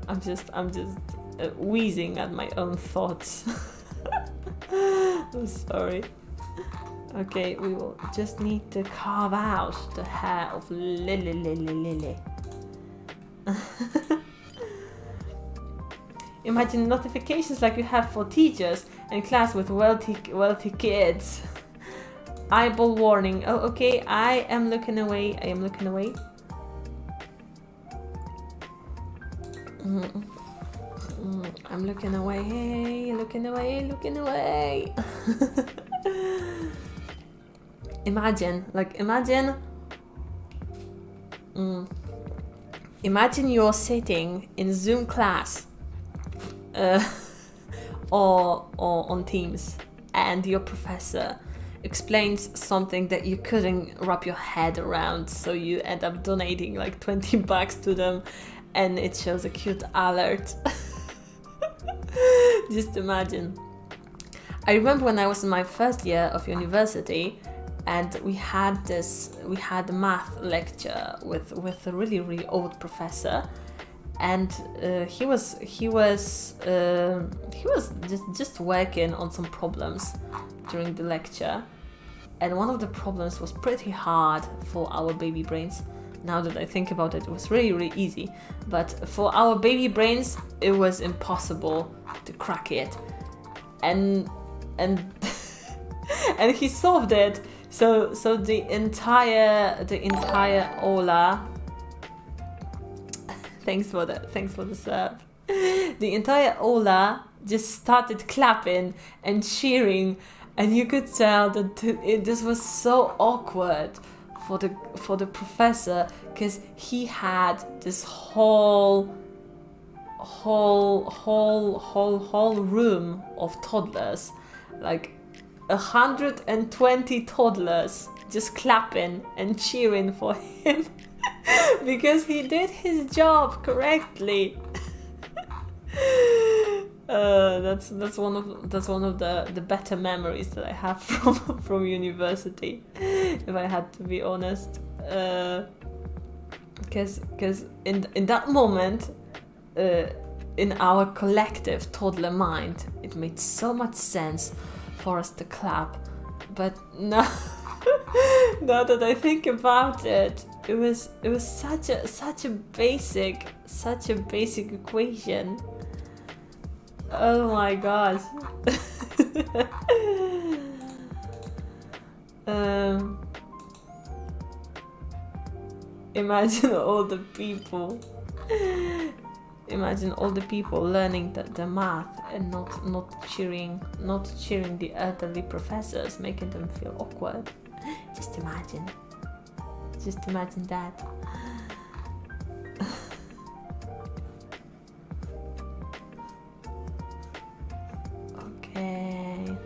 I'm just wheezing at my own thoughts. I'm sorry. Okay, we will just need to carve out the hair of Lily. Imagine notifications like you have for teachers and class with wealthy kids. Eyeball warning. Oh, okay, I am looking away. I'm looking away. Imagine you're sitting in Zoom class or on Teams, and your professor explains something that you couldn't wrap your head around, so you end up donating like $20 to them, and it shows a cute alert. Just imagine. I remember when I was in my first year of university, and we had a math lecture with a really, really old professor, and he was just working on some problems during the lecture, and one of the problems was pretty hard for our baby brains. Now that I think about it, it was really, really easy, but for our baby brains it was impossible to crack it, and and he solved it So the entire aula. Thanks for the sub. The entire aula just started clapping and cheering, and you could tell that this was so awkward for the professor, because he had this whole room of toddlers, like 120 toddlers just clapping and cheering for him because he did his job correctly. That's one of the better memories that I have from university, if I had to be honest. Because in that moment, in our collective toddler mind, it made so much sense for us to clap. But now that I think about it, it was such a basic equation. Oh my gosh. Imagine all the people learning the math and not cheering the elderly professors, making them feel awkward. Just imagine that. Okay.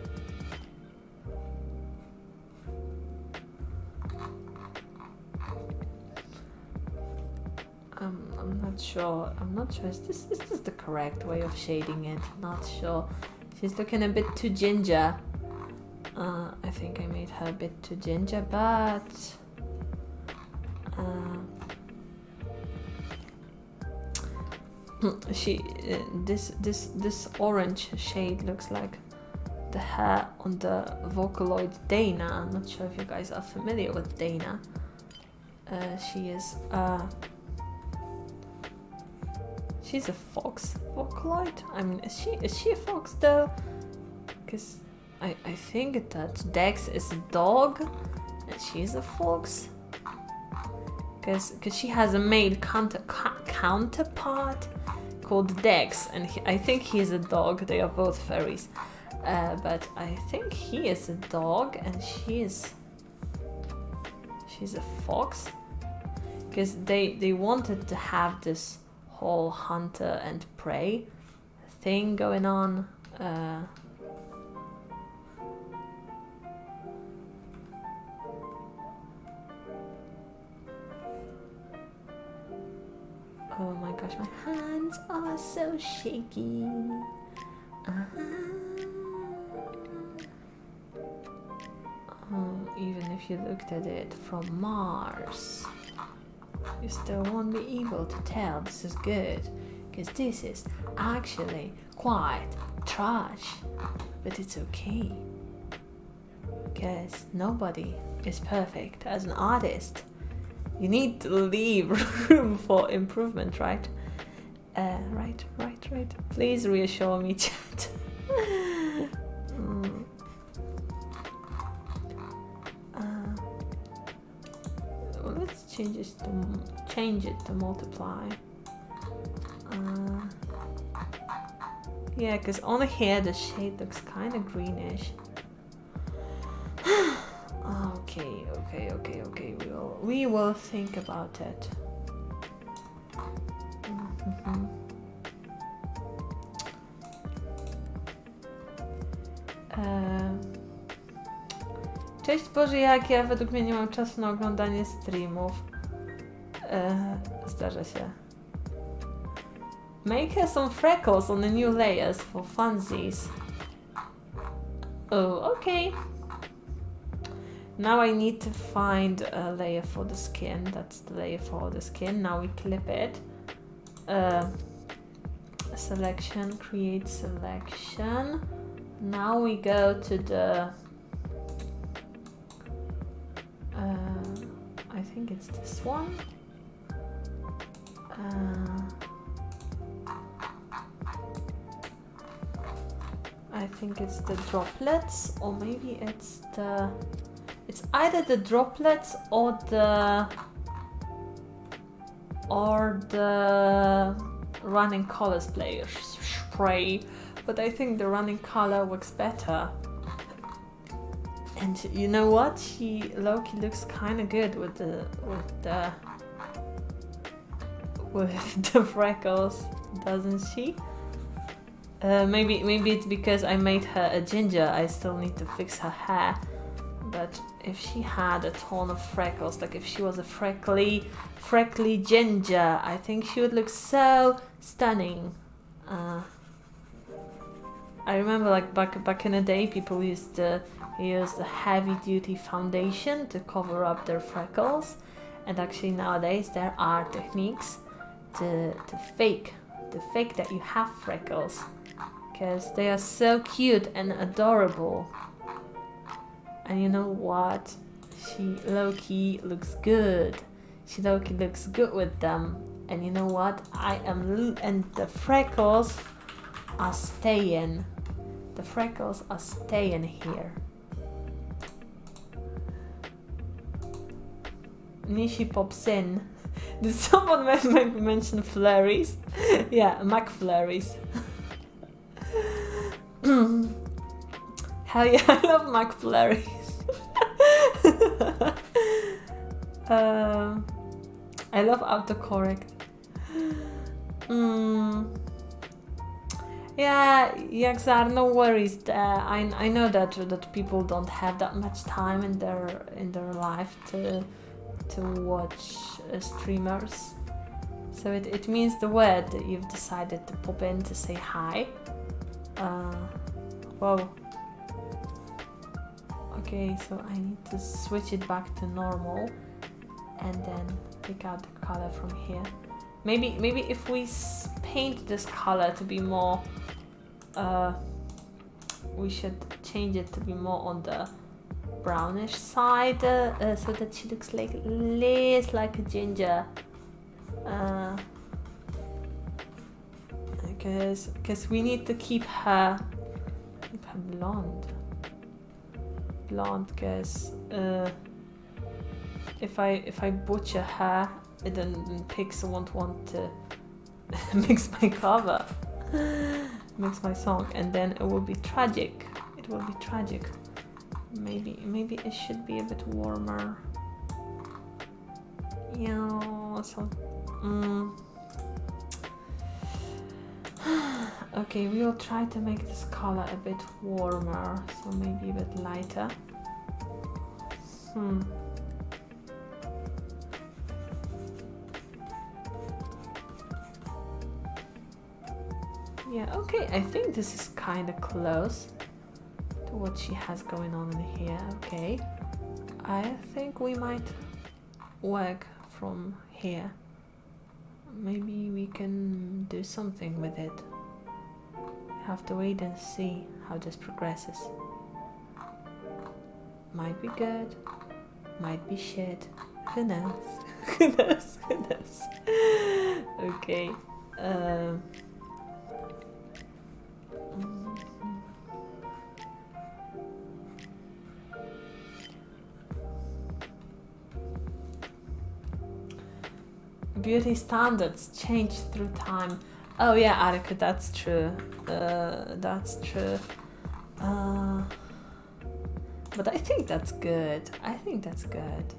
I'm not sure. Is this the correct way of shading it? Not sure. She's looking a bit too ginger. I think I made her a bit too ginger, but this orange shade looks like the hair on the vocaloid Dana. I'm not sure if you guys are familiar with Dana. She's a fox vocaloid. I mean, is she a fox though? Because I think that Dex is a dog and she's a fox. Because she has a male counterpart called Dex, and I think he's a dog. They are both furries, but I think he is a dog and she's a fox. Because they wanted to have this whole hunter and prey thing going on. Oh my gosh, my hands are so shaky. Even if you looked at it from Mars, you still won't be able to tell this is good, because this is actually quite trash. But it's okay, because nobody is perfect as an artist. You need to leave room for improvement, right? Right. Please reassure me, chat. Let's change it to multiply. Yeah, because on here the shade looks kind of greenish. Okay. We will think about it. Cześć Boże, jak ja według mnie nie mam czasu na oglądanie streamów. Zdarza się. Make her some freckles on the new layers for funsies. Oh, okay. Now I need to find a layer for the skin. That's the layer for the skin. Now we clip it. Selection, create selection. Now we go to the... I think it's this one. I think it's the droplets, or maybe it's It's either the droplets or the running color spray, but I think the running color works better. And you know what? Loki looks kind of good with the freckles, doesn't she? Maybe it's because I made her a ginger. I still need to fix her hair. But if she had a ton of freckles, like if she was a freckly ginger, I think she would look so stunning. I remember like back in the day, people used to use the heavy-duty foundation to cover up their freckles, and actually nowadays there are techniques to fake that you have freckles, because they are so cute and adorable. And you know what? She low-key looks good. She low-key looks good with them. And you know what? And the freckles are staying. The freckles are staying here. Nishi pops in. Did someone maybe mention flurries? Yeah, McFlurries. Hell yeah, I love McFlurries. I love autocorrect. Yeah, Yaxar, no worries there. I know that people don't have that much time in their life to watch streamers. So it means the word that you've decided to pop in to say hi. Whoa. Okay, so I need to switch it back to normal and then pick out the color from here. Maybe if we paint this color to be more, we should change it to be more on the brownish side, so that she looks less like a ginger. Because we need to keep her blonde, because if I butcher her, then Pixel won't want to mix my cover, mix my song, and then it will be tragic. It will be tragic. Maybe it should be a bit warmer. Yeah. So. Okay, we will try to make this color a bit warmer, so maybe a bit lighter. Yeah, okay, I think this is kind of close to what she has going on in here. Okay, I think we might work from here. Maybe we can do something with it. Have to wait and see how this progresses. Might be good, might be shit. Who knows? Who knows? Who knows? Okay. Beauty standards change through time. Oh yeah, Arika, that's true. That's true. But I think that's good. I think that's good.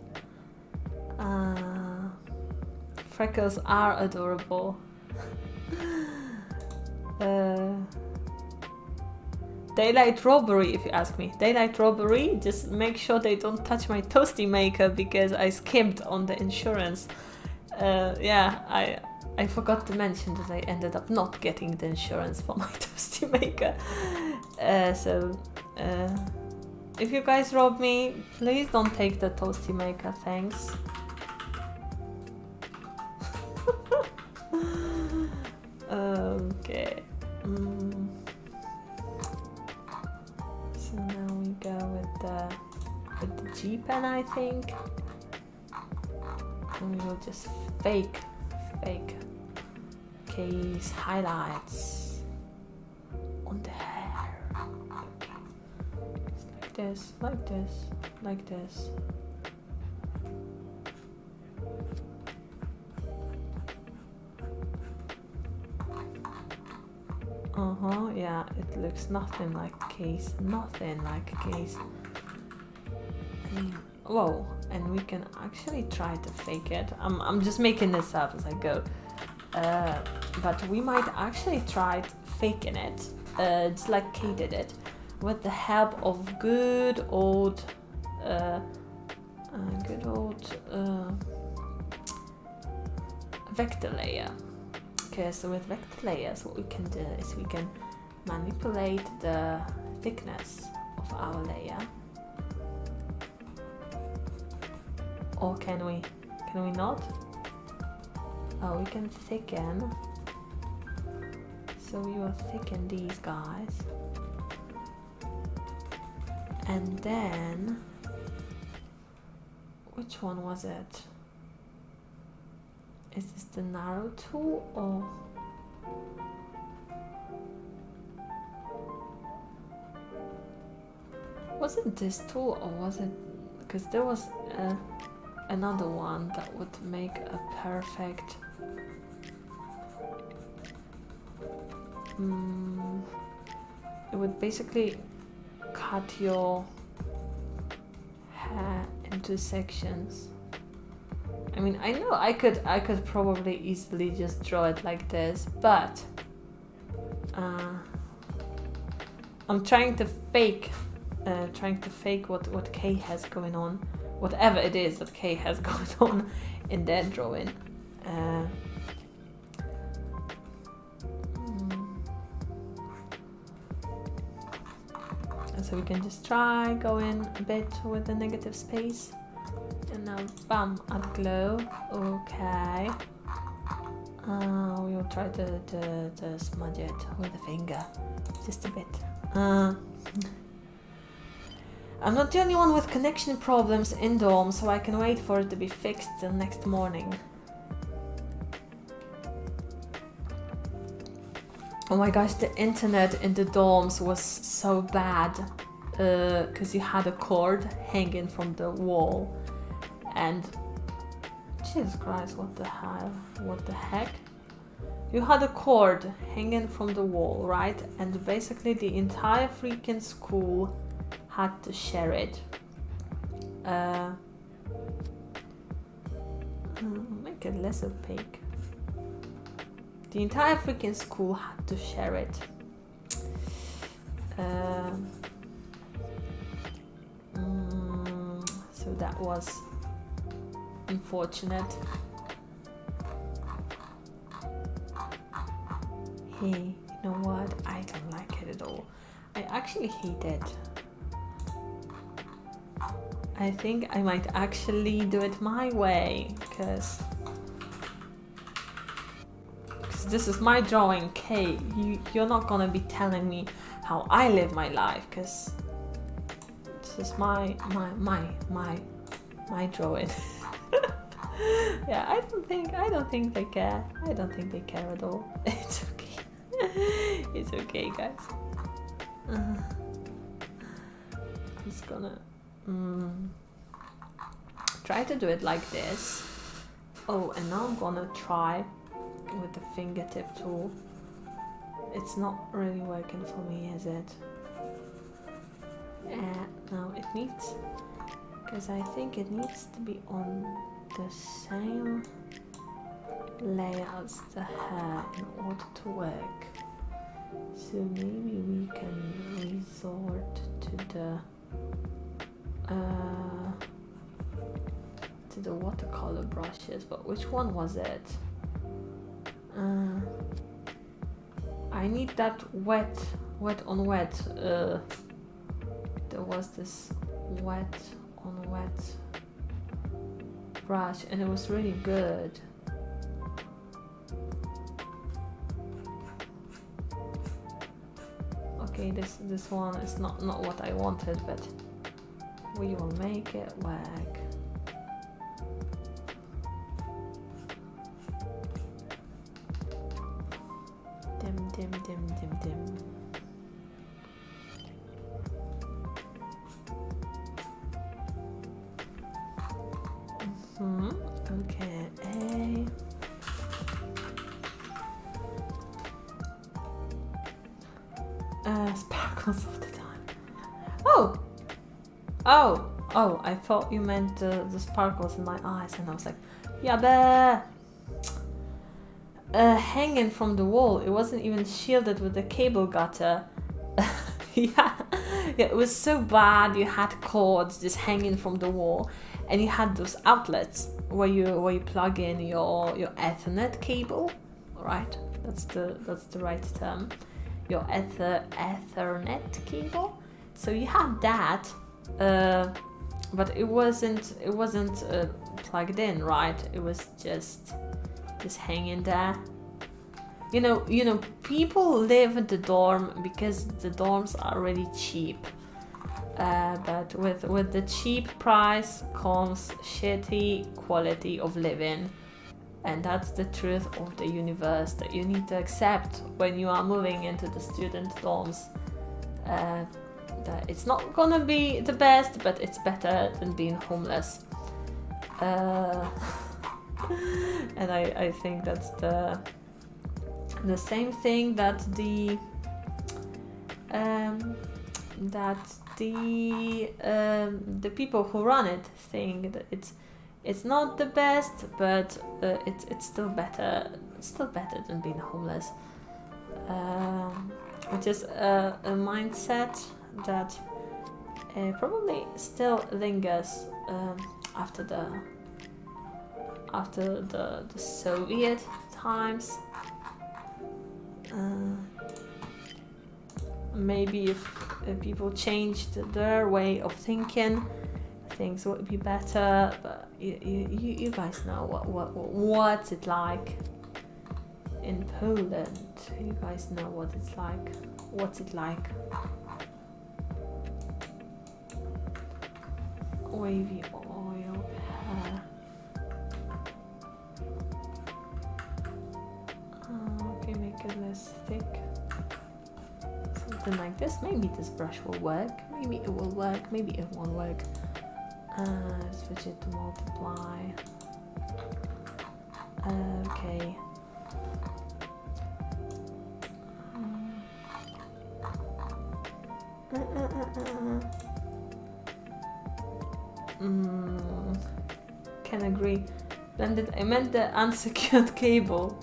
Freckles are adorable. Daylight robbery, if you ask me. Daylight robbery, just make sure they don't touch my toasty maker because I skimped on the insurance. Yeah, I forgot to mention that I ended up not getting the insurance for my toasty maker. So if you guys rob me, please don't take the toasty maker, thanks. Okay. So now we go with the G pen, I think. And we will just fake case highlights on the hair. Okay. Just like this, like this, like this. Yeah, it looks nothing like a case, nothing like a case. Whoa, and we can actually try to fake it. I'm just making this up as I go. But we might actually try faking it, just like Kay did it, with the help of good old vector layer. Okay, so with vector layers, what we can do is we can manipulate the thickness of our layer. Or can we? Can we not? Oh, we can thicken. So we will thicken these guys. And then, which one was it? Is this the narrow tool or? Was it this tool or was it? Because there was another one that would make a perfect. It would basically cut your hair into sections. I mean, I know I could probably easily just draw it like this, but I'm trying to fake what Kay has going on, whatever it is that Kay has going on in their drawing. So we can just try going a bit with the negative space. And now, bam, add glow. Okay. We'll try to smudge it with a finger. Just a bit. I'm not the only one with connection problems in dorm, so I can wait for it to be fixed till next morning. Oh my gosh, the internet in the dorms was so bad. Because you had a cord hanging from the wall. And Jesus Christ, what the hell? What the heck? You had a cord hanging from the wall, right? And basically the entire freaking school had to share it. Make it less opaque. The entire freaking school had to share it. So that was unfortunate. Hey, you know what? I don't like it at all. I actually hate it. I think I might actually do it my way, because this is my drawing, Kay. You're not gonna be telling me how I live my life, because this is my drawing. Yeah, I don't think they care. I don't think they care at all. It's okay. It's okay, guys. I'm just gonna try to do it like this. Oh, and now I'm gonna try with the fingertip tool. It's not really working for me, is it? No, it needs, because I think it needs to be on the same layer as the hair in order to work. So maybe we can resort to the watercolor brushes, but which one was it? I need that wet on wet. There was this wet on wet brush, and it was really good. Okay, this one is not what I wanted, but we will make it work. Dim. Sparkles all the time. Oh, I thought you meant the sparkles in my eyes, and I was like, yeah, but hanging from the wall. It wasn't even shielded with the cable gutter. yeah, it was so bad. You had cords just hanging from the wall, and you had those outlets where you plug in your Ethernet cable, right? That's the right term. Your Ethernet cable. So you had that, but it wasn't plugged in, right? It was just hanging there. You know, people live in the dorm because the dorms are really cheap. But with the cheap price comes shitty quality of living. And that's the truth of the universe that you need to accept when you are moving into the student dorms. That it's not gonna be the best, but it's better than being homeless. And I think that's the same thing that the people who run it think that it's not the best, but it's still better. It's still better than being homeless. Which is a mindset that probably still lingers after the Soviet times. Maybe if people changed their way of thinking, things would be better. But you guys know what's it like in Poland. You guys know what it's like. What's it like? Wavy oil hair. Okay, make it less thick. Something like this. Maybe this brush will work. Maybe it will work. Maybe it won't work. Switch it to multiply. Okay. Can agree. Blended. I meant the unsecured cable.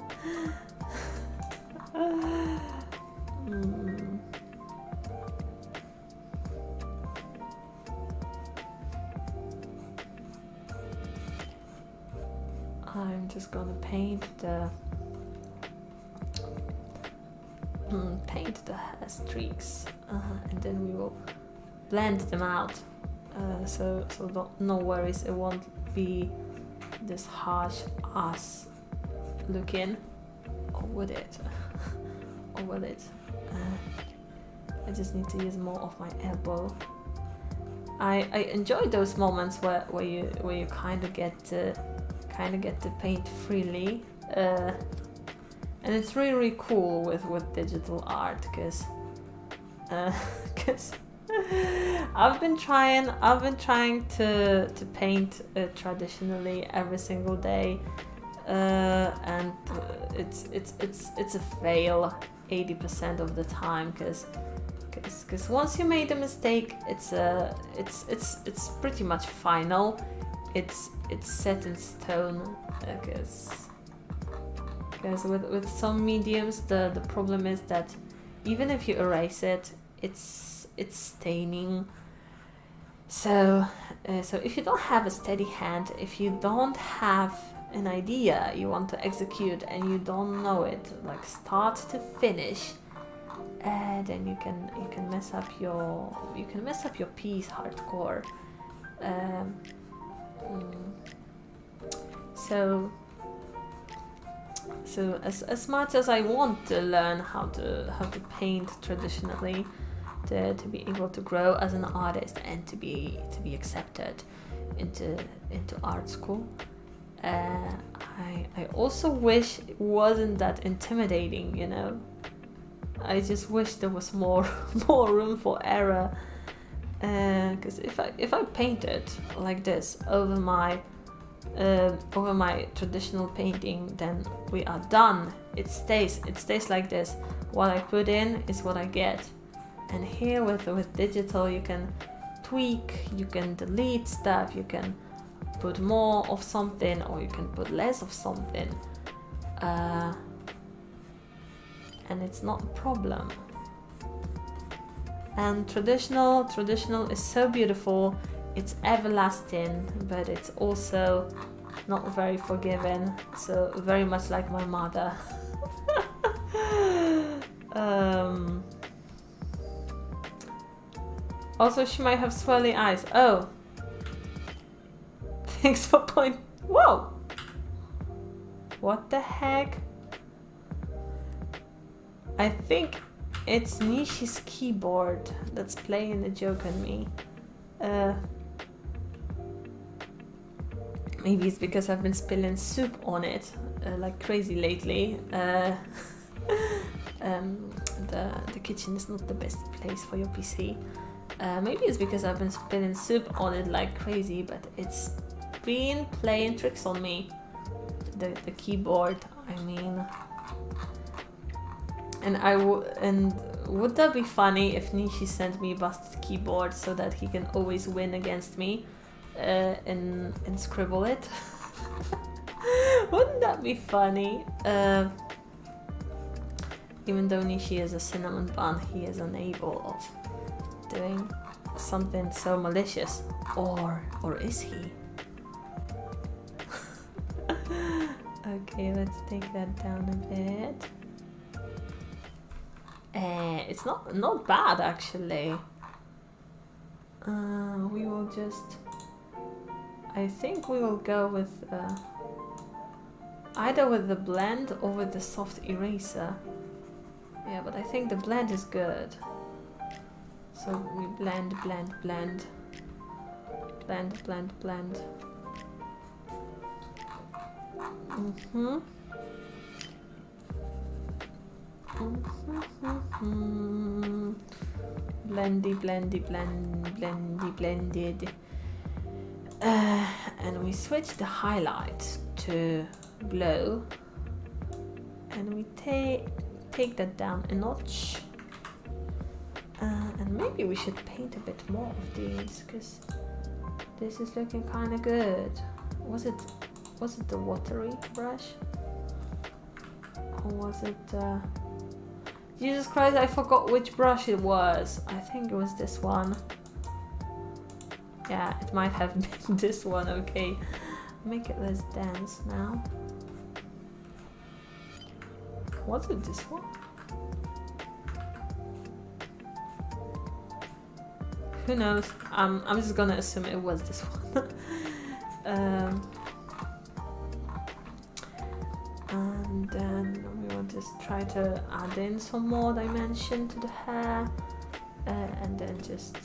I'm just gonna paint the hair streaks, and then we will blend them out. So no worries, it won't be this harsh ass looking. Or would it? I just need to use more of my elbow. I enjoy those moments where you kind of get to paint freely, and it's really cool with digital art because I've been trying to paint traditionally every single day, and it's a fail 80% of the time because once you made a mistake, it's pretty much final. It's set in stone, because with some mediums the problem is that even if you erase it, it's staining. So if you don't have a steady hand, if you don't have an idea you want to execute and you don't know it like start to finish, then you can mess up your piece hardcore. So as much as I want to learn how to paint traditionally, to be able to grow as an artist and to be accepted into art school, I also wish it wasn't that intimidating, you know. I just wish there was more room for error, because if I painted like this over my traditional painting, then we are done. It stays like this. What I put in is what I get. And here with digital you can tweak, you can delete stuff, you can put more of something or you can put less of something, and it's not a problem. And traditional is so beautiful, it's everlasting, but it's also not very forgiving, so very much like my mother. Also, she might have swirly eyes. Oh, thanks for point. Whoa! What the heck? I think it's Nishi's keyboard that's playing a joke on me. Maybe it's because I've been spilling soup on it like crazy lately. The kitchen is not the best place for your PC. Maybe it's because I've been spilling soup on it like crazy, but it's been playing tricks on me. The keyboard, I mean. And would that be funny if Nishi sent me a busted keyboard so that he can always win against me in Scribble It? Wouldn't that be funny? Even though Nishi is a cinnamon bun, he is unable of doing something so malicious. Or is he? Okay, let's take that down a bit. It's not bad actually. We will just, I think we will go with either with the blend or with the soft eraser. Yeah, but I think the blend is good. So we blend. Blended. And we switch the highlight to glow, and we take that down a notch. And maybe we should paint a bit more of these, because this is looking kind of good. Was it the watery brush? Or was it Jesus Christ, I forgot which brush it was. I think it was this one. Yeah, it might have been this one. Okay, make it less dense now. Was it this one? Who knows? I'm just gonna assume it was this one. And then we will just try to add in some more dimension to the hair, and then just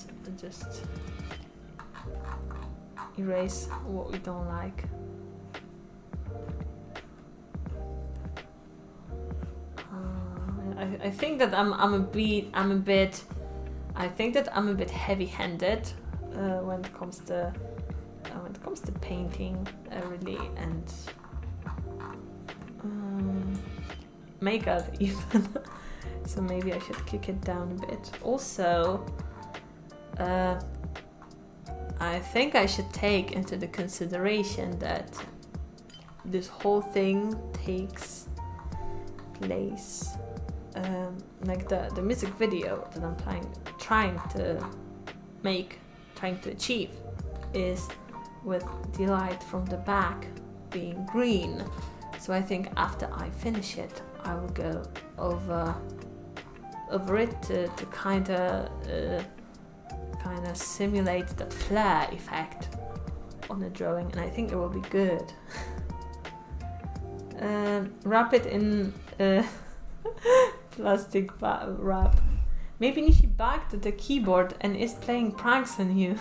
erase what we don't like. I think that I'm a bit heavy-handed when it comes to painting, really, and makeup even. So maybe I should kick it down a bit. Also, I think I should take into the consideration that this whole thing takes place, like the music video that I'm trying to achieve is with the light from the back being green. So I think after I finish it, I will go over it to kind of simulate that flare effect on the drawing, and I think it will be good. Wrap it in plastic wrap. Maybe Nishi backed the keyboard and is playing pranks on you.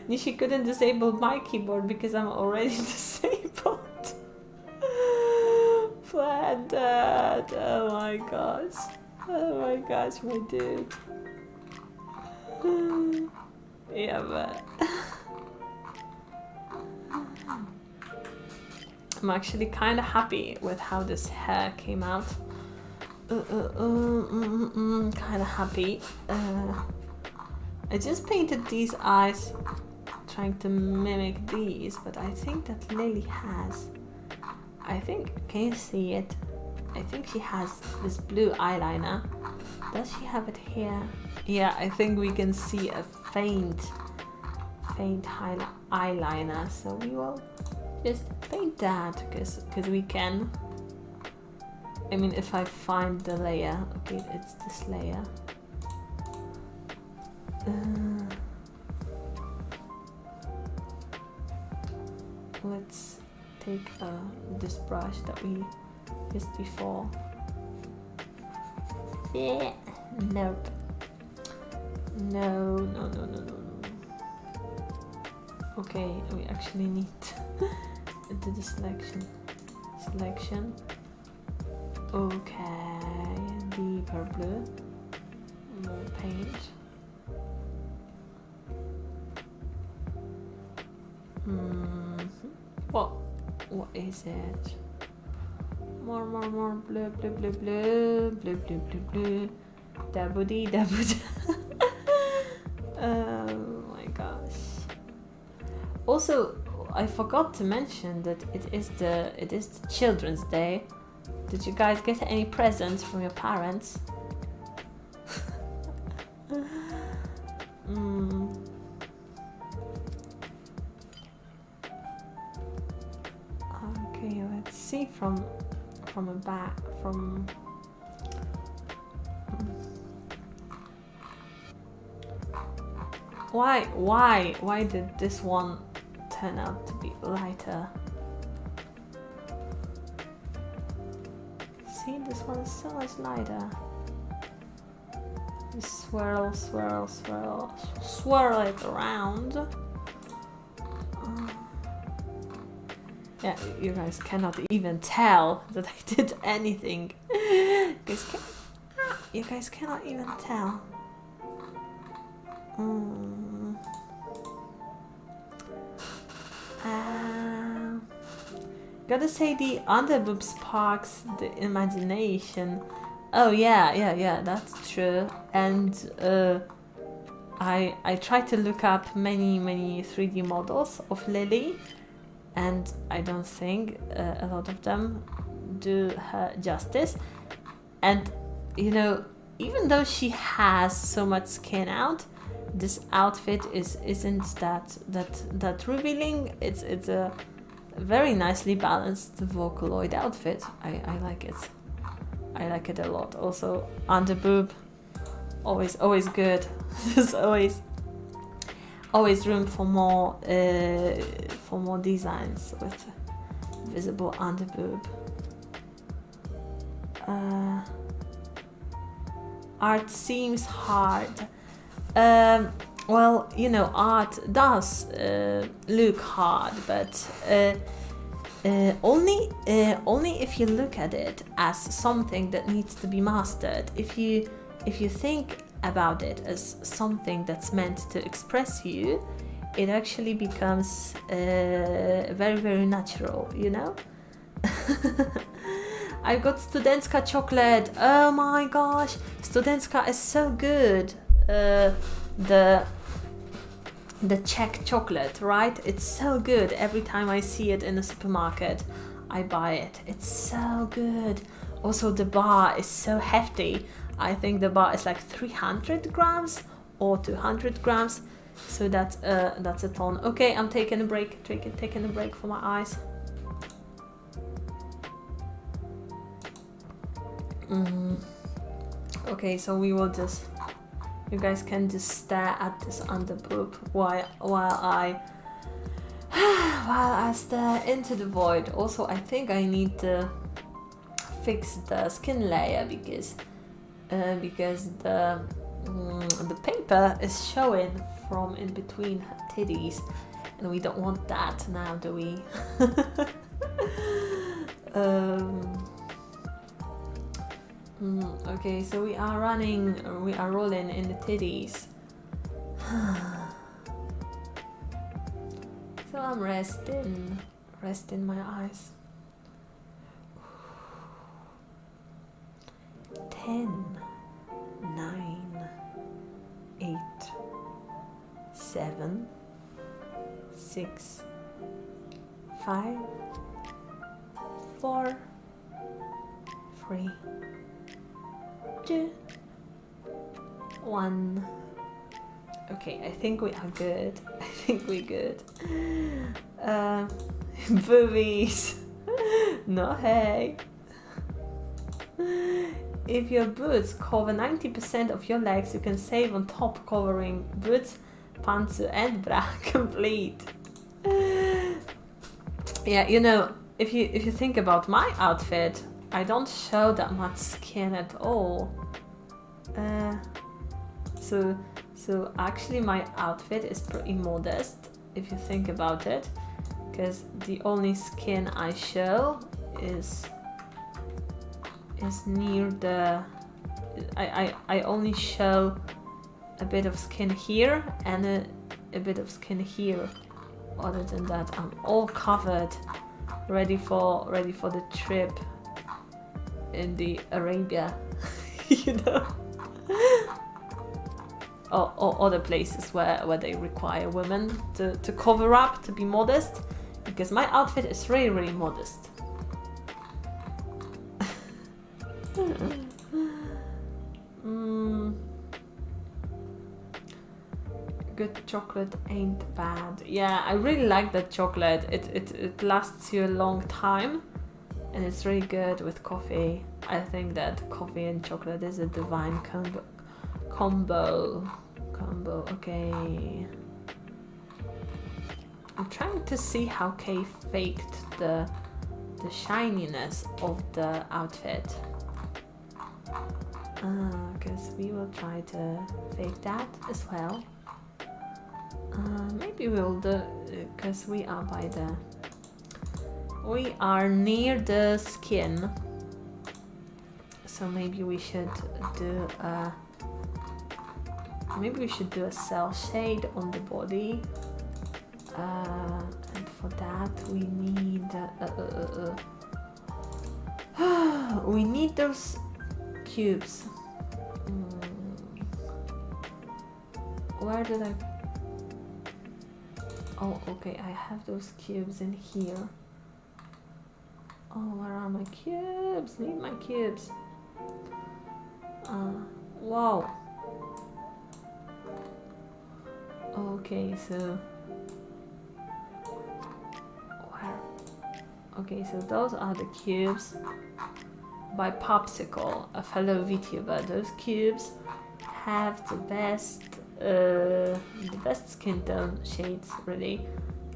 Nishi couldn't disable my keyboard because I'm already disabled. Flat Dad. Oh my gosh, my dude. Yeah, but I'm actually kind of happy with how this hair came out. kind of happy. I just painted these eyes trying to mimic these, but I think that Lily has, can you see it? I think she has this blue eyeliner. Does she have it here? Yeah, I think we can see a faint eyeliner, so we will just paint that because we can. I mean, if I find the layer, okay, it's this layer. Let's take this brush that we used before. Yeah, nope. No. Okay, we actually need to do the selection. Okay, deeper blue, more paint. What is it? More blue. Dabudi. Oh my gosh. Also, I forgot to mention that it is the Children's Day. Did you guys get any presents from your parents? Okay, let's see from a back from. Why did this one turn out to be lighter? See, this one is so much lighter. Just swirl it around. Yeah, you guys cannot even tell that I did anything. You guys cannot even tell. Gotta say, the underboob sparks the imagination. Oh yeah, that's true. And I tried to look up many 3D models of Lily, and I don't think a lot of them do her justice. And you know, even though she has so much skin out, this outfit isn't that revealing. It's a very nicely balanced vocaloid outfit. I like it. I like it a lot. Also, underboob, always good. There's always room for more designs with visible underboob. Art seems hard. Well, you know, art does look hard, but only if you look at it as something that needs to be mastered. If you think about it as something that's meant to express you, it actually becomes very natural, you know. I got Studentska chocolate. Oh my gosh, Studentska is so good. The Czech chocolate, right? It's so good. Every time I see it in the supermarket, I buy it. It's so good. Also, the bar is so hefty. I think the bar is like 300 grams or 200 grams. So that's a ton. Okay, I'm taking a break. Taking a break for my eyes. Okay, so we will just. You guys can just stare at this underboob while I stare into the void. Also, I think I need to fix the skin layer because the paper is showing from in between her titties, and we don't want that now, do we? Okay, so we are rolling in the titties. So I'm resting my eyes. 10, 9, 8, 7, 6, 5, 4, 3, 2, 1. Okay, I think we are good. I think we're good. Boobies. Nohej. If your boots cover 90% of your legs, you can save on top covering boots, pants and bra complete. Yeah, you know, if you think about my outfit, I don't show that much skin at all. So actually my outfit is pretty modest if you think about it, because the only skin I show is near the I only show a bit of skin here and a bit of skin here. Other than that, I'm all covered, ready for the trip in the Arabia, you know, or other places where they require women to cover up, to be modest, because my outfit is really, really modest. Good chocolate ain't bad. Yeah, I really like that chocolate. It lasts you a long time, and it's really good with coffee. I think that coffee and chocolate is a divine combo. Okay. I'm trying to see how Kay faked the shininess of the outfit. Because we will try to fake that as well. Maybe we'll do, because we are near the skin, so maybe we should do a cell shade on the body, and for that we need those cubes. Where did I? Oh, okay, I have those cubes in here. Oh, where are my cubes? Need my cubes. Wow. Okay, so where? Okay, so those are the cubes by Popsicle, a fellow VTuber. Those cubes have the best skin tone shades. Really,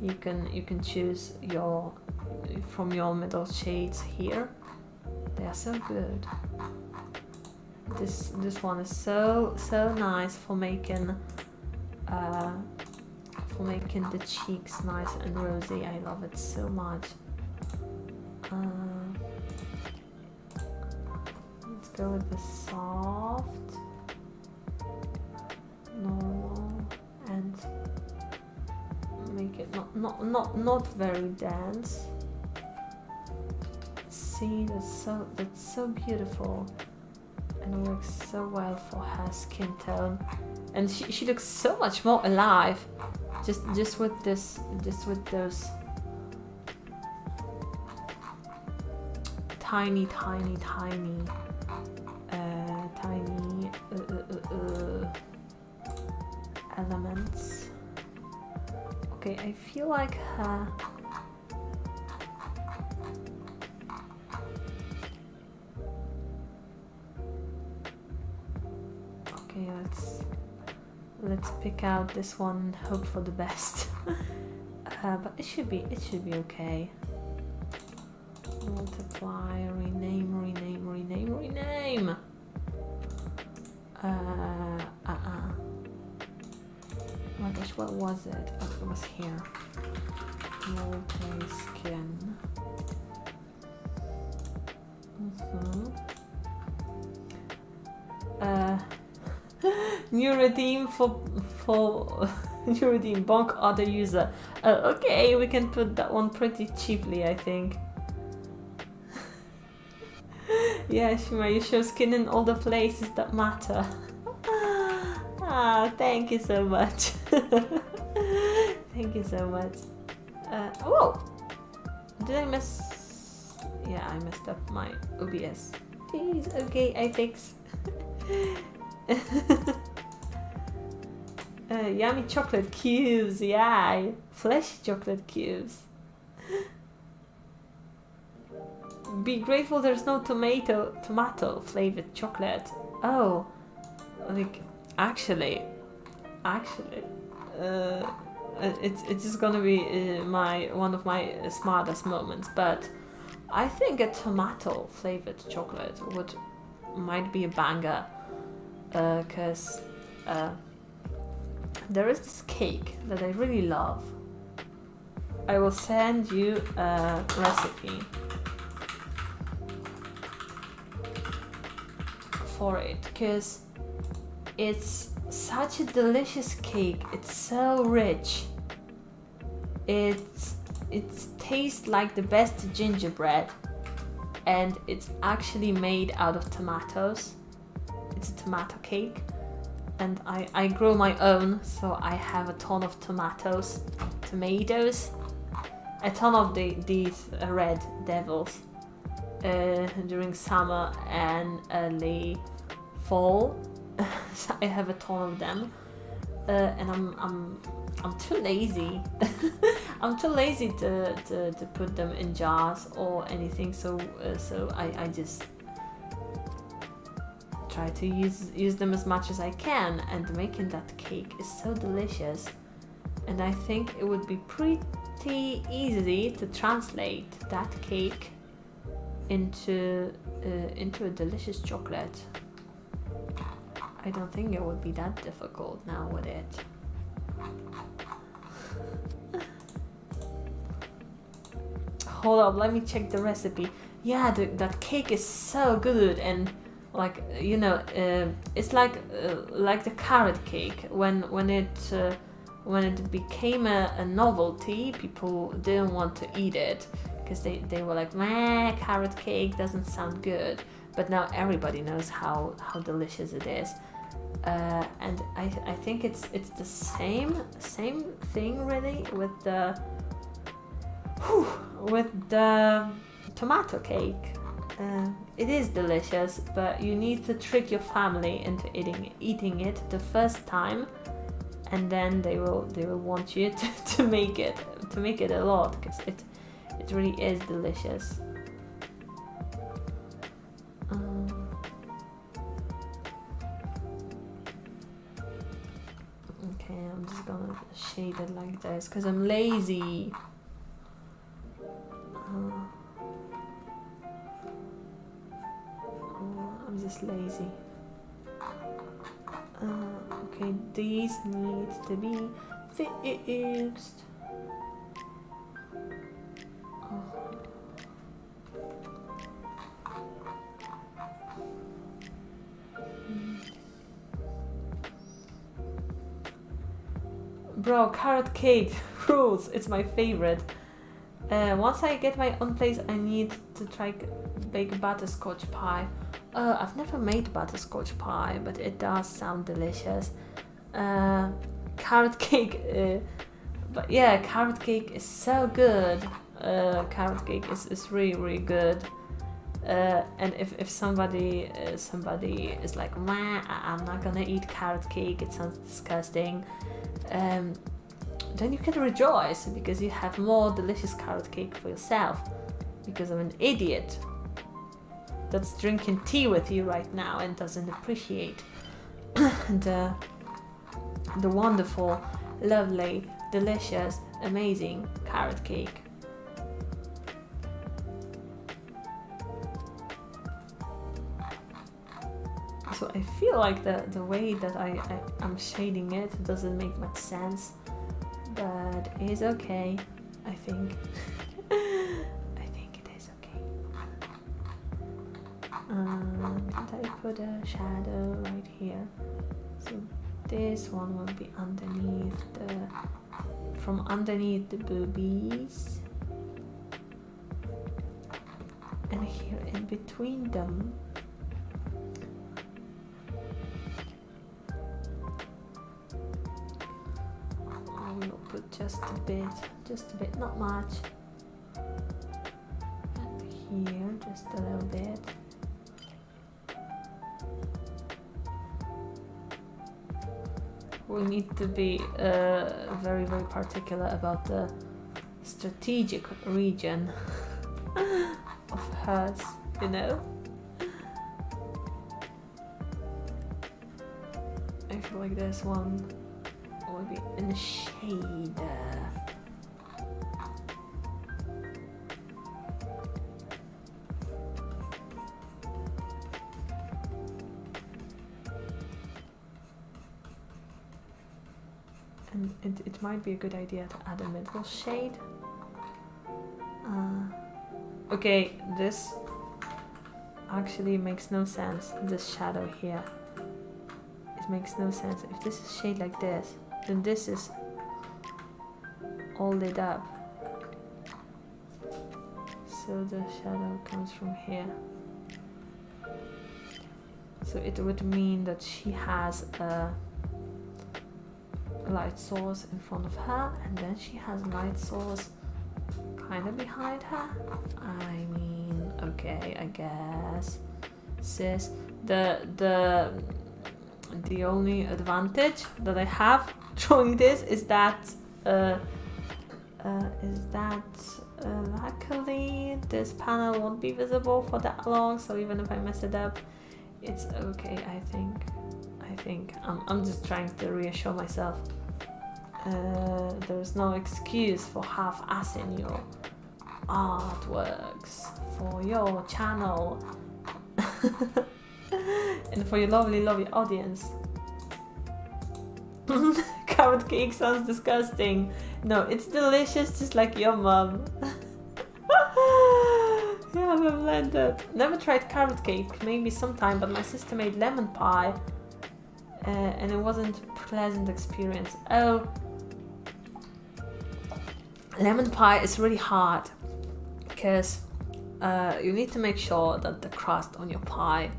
you can choose from your middle shades here. They are so good. This one is so nice for making the cheeks nice and rosy. I love it so much. Let's go with the soft, normal, and make it not very dense. See, that's so beautiful and works so well for her skin tone, and she looks so much more alive just with those tiny elements. Okay, I feel like her. Okay, let's pick out this one and hope for the best. But it should be okay. Multiply, rename. Oh my gosh, what was it? Oh, it was here. Multi-skin. New redeem for new redeem bonk other user. Okay, we can put that one pretty cheaply, I think. Yeah, Shima, you show skin in all the places that matter. Ah, thank you so much. Thank you so much. Oh! Did I mess... Yeah, I messed up my OBS. Please, okay, I fix. Yummy chocolate cubes, yeah, fleshy chocolate cubes. Be grateful there's no tomato flavored chocolate. Oh, like actually, it's just gonna be one of my smartest moments. But I think a tomato flavored chocolate might be a banger, cause there is this cake that I really love. I will send you a recipe for it, because it's such a delicious cake. It's so rich. It tastes like the best gingerbread, and it's actually made out of tomatoes. It's a tomato cake, and I grow my own, so I have a ton of tomatoes, a ton of these red devils during summer and early fall. So I have a ton of them, and I'm too lazy. I'm too lazy to put them in jars or anything. So I just try to use them as much as I can. And making that cake is so delicious, and I think it would be pretty easy to translate that cake into a delicious chocolate. I don't think it would be that difficult now, would it? Hold up, let me check the recipe. Yeah, that cake is so good, and like, you know, it's like the carrot cake. When it became a novelty, people didn't want to eat it because they were like, meh, carrot cake doesn't sound good. But now everybody knows how delicious it is. And I think it's the same thing really with the tomato cake. It is delicious, but you need to trick your family into eating it the first time, and then they will want you to make it a lot, because it really is delicious. Okay, I'm just gonna shade it like this because I'm lazy. I'm just lazy. Okay, these need to be fixed. Bro, carrot cake rules. It's my favorite. Once I get my own place, I need to try bake butterscotch pie. I've never made butterscotch pie, but it does sound delicious. Carrot cake, but yeah, carrot cake is so good. Carrot cake is really good. And if somebody is like, meh, I'm not gonna eat carrot cake, it sounds disgusting, then you can rejoice because you have more delicious carrot cake for yourself, because I'm an idiot that's drinking tea with you right now and doesn't appreciate the wonderful, lovely, delicious, amazing carrot cake. So I feel like the way that I'm shading it doesn't make much sense, but it's okay, I think. I think it is okay. Did I put a shadow right here? So this one will be from underneath the boobies, and here in between them. I will put just a bit, not much. And here, just a little bit. We need to be very, very particular about the strategic region of hers, you know? I feel like this one will be in the shade. And it might be a good idea to add a middle shade. Okay, this actually makes no sense, this shadow here. It makes no sense. If this is shade like this, then this is all lit up. So the shadow comes from here. So it would mean that she has a light source in front of her, and then she has light source kind of behind her. I mean, okay, I guess. Sis, the only advantage that I have drawing this is that luckily this panel won't be visible for that long, so even if I mess it up, it's okay. I think I'm just trying to reassure myself. There's no excuse for half-assing your artworks for your channel and for your lovely, lovely audience. Carrot cake sounds disgusting. No, it's delicious, just like your mum. Yeah, I'm blended. Never tried carrot cake, maybe sometime, but my sister made lemon pie and it wasn't a pleasant experience. Oh, lemon pie is really hard because you need to make sure that the crust on your pie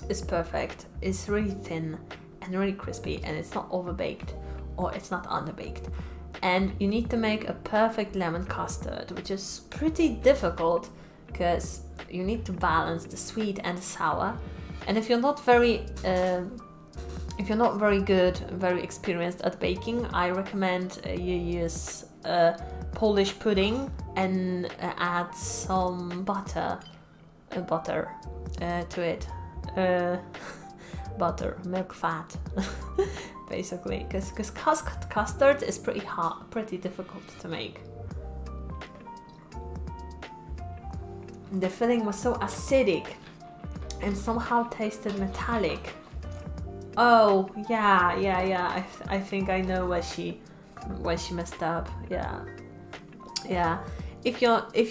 is perfect. It's really thin and really crispy, and it's not overbaked or it's not underbaked. And you need to make a perfect lemon custard, which is pretty difficult because you need to balance the sweet and the sour. And if you're not very good, very experienced at baking, I recommend you use Polish pudding and add some butter to it. Butter, milk, fat, basically, because custard is pretty difficult to make. The filling was so acidic and somehow tasted metallic. Oh yeah. I think I know where she messed up. Yeah. If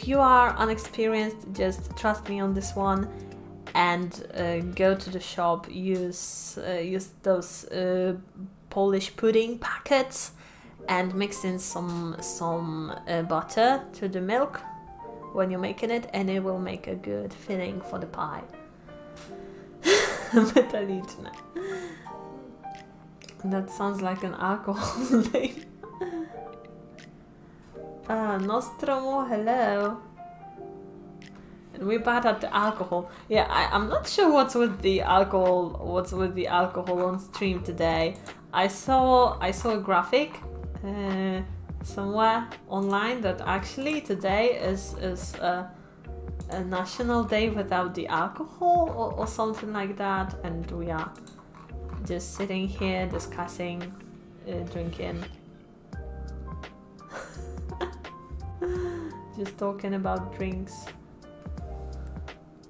you are unexperienced, just trust me on this one, and go to the shop. Use those Polish pudding packets and mix in some butter to the milk when you're making it, and it will make a good filling for the pie. Metaliczne. That sounds like an alcohol name. Nostromo, hello. And we're bad at the alcohol. Yeah, I'm not sure what's with the alcohol on stream today. I saw a graphic somewhere online that actually today is a national day without the alcohol or something like that, and we are just sitting here discussing drinking. Just talking about drinks.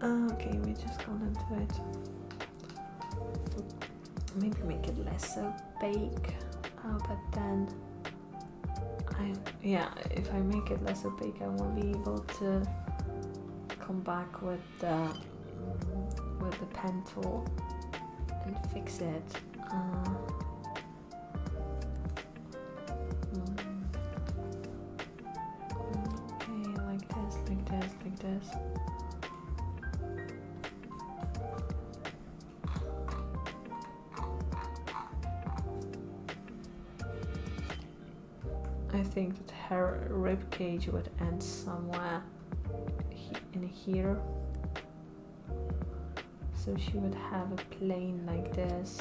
Okay, we're just gonna do it. Maybe make it less opaque. But then, if I make it less opaque, I won't be able to come back with the pen tool and fix it. Okay, like this. I think that her rib cage would end somewhere in here. So she would have a plane like this.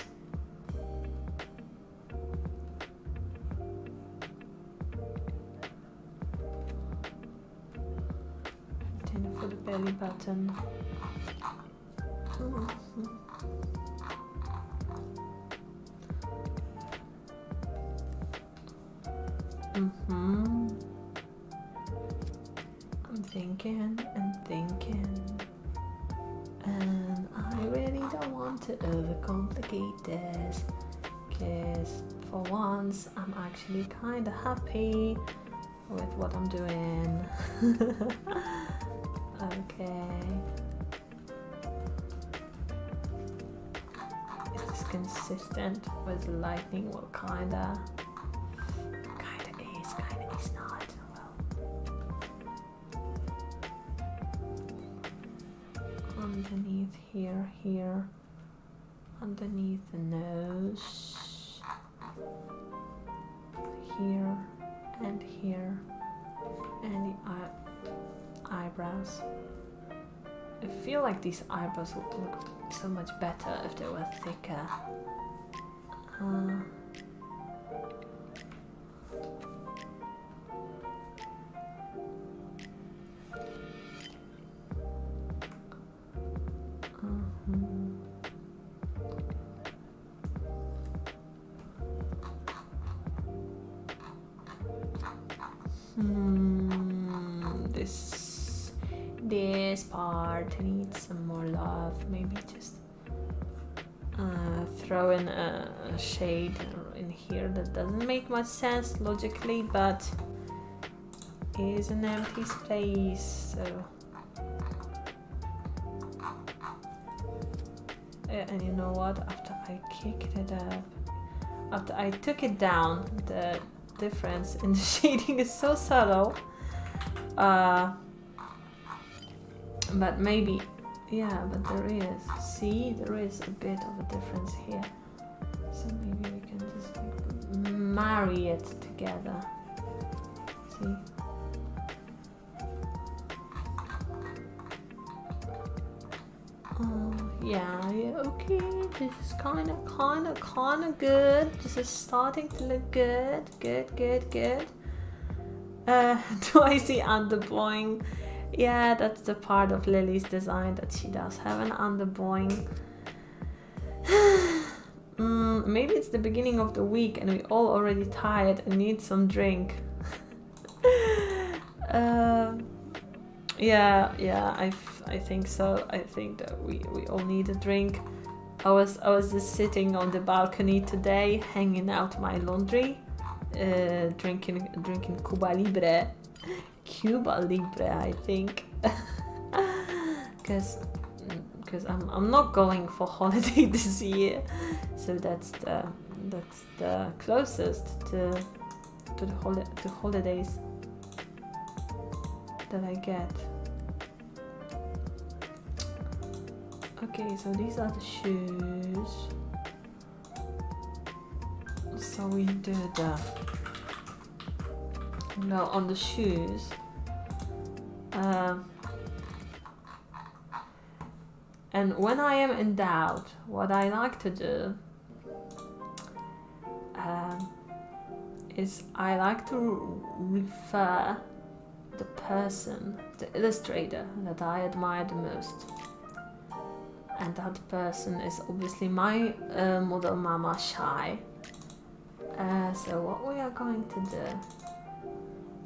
Then for the belly button. I'm thinking and thinking, and I really don't want to overcomplicate this, because for once I'm actually kind of happy with what I'm doing. Okay. Is this consistent with lightning? Well, kinda is not. Well, underneath here, underneath the nose, here, and the eyebrows. I feel like these eyebrows would look so much better if they were thicker. This part needs some more love. Maybe just throw in a shade in here that doesn't make much sense logically, but is an empty space. So, and you know what? After I kicked it up, after I took it down, the difference in the shading is so subtle. But maybe, yeah, but there is. See, there is a bit of a difference here. So maybe we can just like marry it together. See? Yeah, okay. This is kind of good. This is starting to look good. Good. Do I see underblowing? Yeah, that's the part of Lily's design that she does have an underblowing. Maybe it's the beginning of the week and we all already tired and need some drink. I think so. I think that we all need a drink. I was just sitting on the balcony today, hanging out my laundry, drinking Cuba Libre, I think, because I'm not going for holiday this year, so that's the closest to the holidays that I get. Okay, so these are the shoes. So we do on the shoes. And when I am in doubt, what I like to do is I like to refer the person, the illustrator that I admire the most. And that person is obviously my model mama Ch. So what we are going to do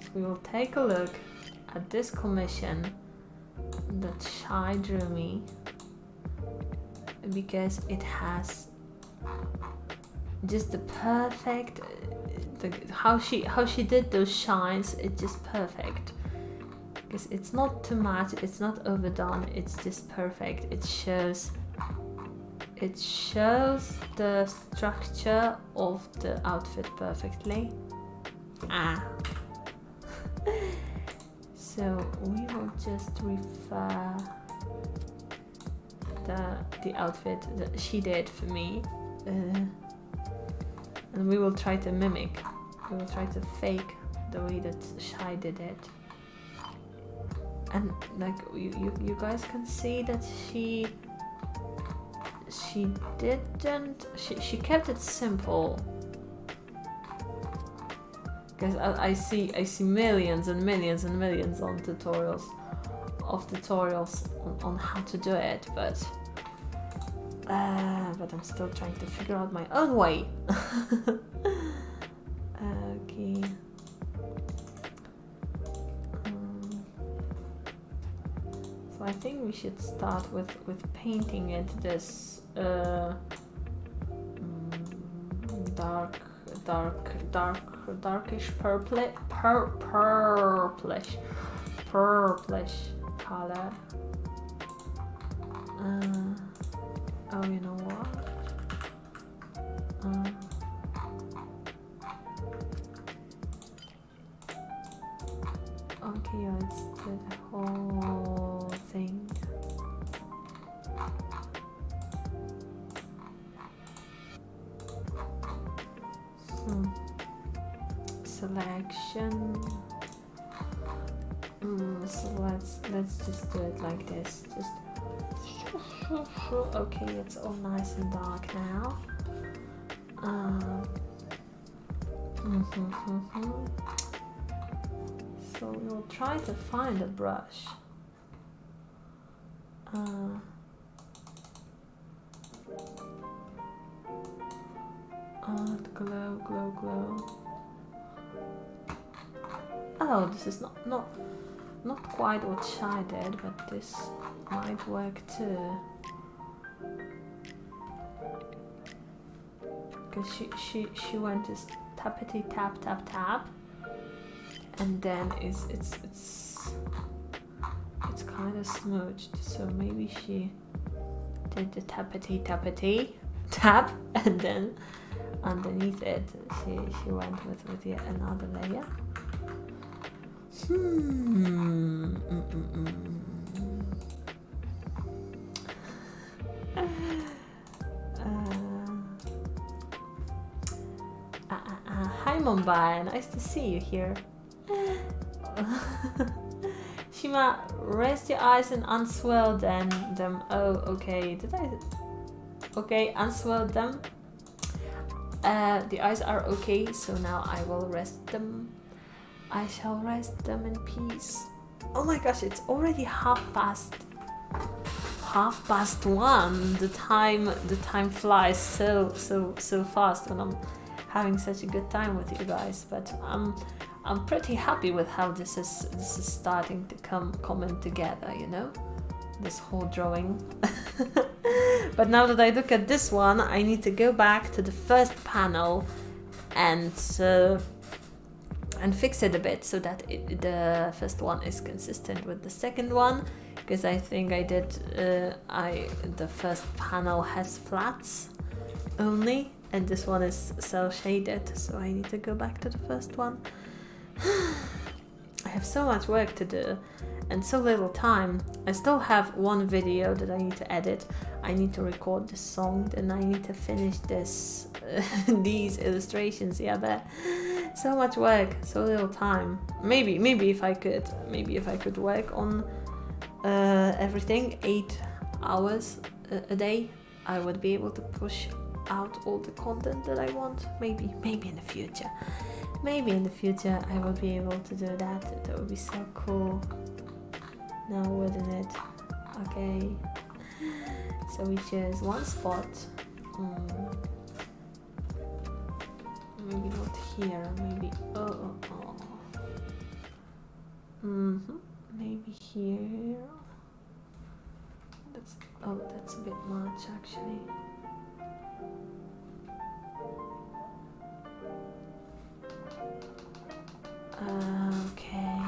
is we will take a look at this commission that Ch drew me, because it has just the perfect, how she did those shines. It's just perfect, because it's not too much, it's not overdone, it's just perfect. It shows the structure of the outfit perfectly. So we will just refer the outfit that she did for me, and we will try to mimic. We will try to fake the way that Shai did it. And like you guys can see that she didn't, she kept it simple. Because I see millions and millions and millions on tutorials on how to do it, but I'm still trying to figure out my own way. Okay. So I think we should start with painting it this darkish purplish color. Oh, you know what? Okay, let's do the whole thing. Selection. So let's just do it like this. Just okay, it's all nice and dark now. So we'll try to find a brush. Glow. Oh, this is not quite what Shai did, but this might work too. Because she went this tappity tap, and then it's kind of smooched. So maybe she did the tappity tap, and then underneath it she went with yet another layer. Hi Mumbai, nice to see you here. Shima, rest your eyes and unswirl them. Oh, okay. Did I? Okay, unswirl them. The eyes are okay, so now I will rest them. I shall rest them in peace. Oh my gosh, it's already half past 1. The time flies so fast when I'm having such a good time with you guys. But I'm pretty happy with how this is starting to come in together, you know, this whole drawing. But now that I look at this one, I need to go back to the first panel and fix it a bit so that the first one is consistent with the second one, because I think I did the first panel has flats only, and this one is cell shaded, so I need to go back to the first one. I have so much work to do and so little time. I still have one video that I need to edit. I need to record the song, then I need to finish this these illustrations. Yeah, but so much work, so little time. Maybe if I could work on everything 8 hours a day, I would be able to push out all the content that I want. Maybe in the future. Maybe in the future I will be able to do that. That would be so cool. No, wouldn't it? Okay. So we choose one spot. Maybe not here. Maybe maybe here. That's a bit much actually. Okay.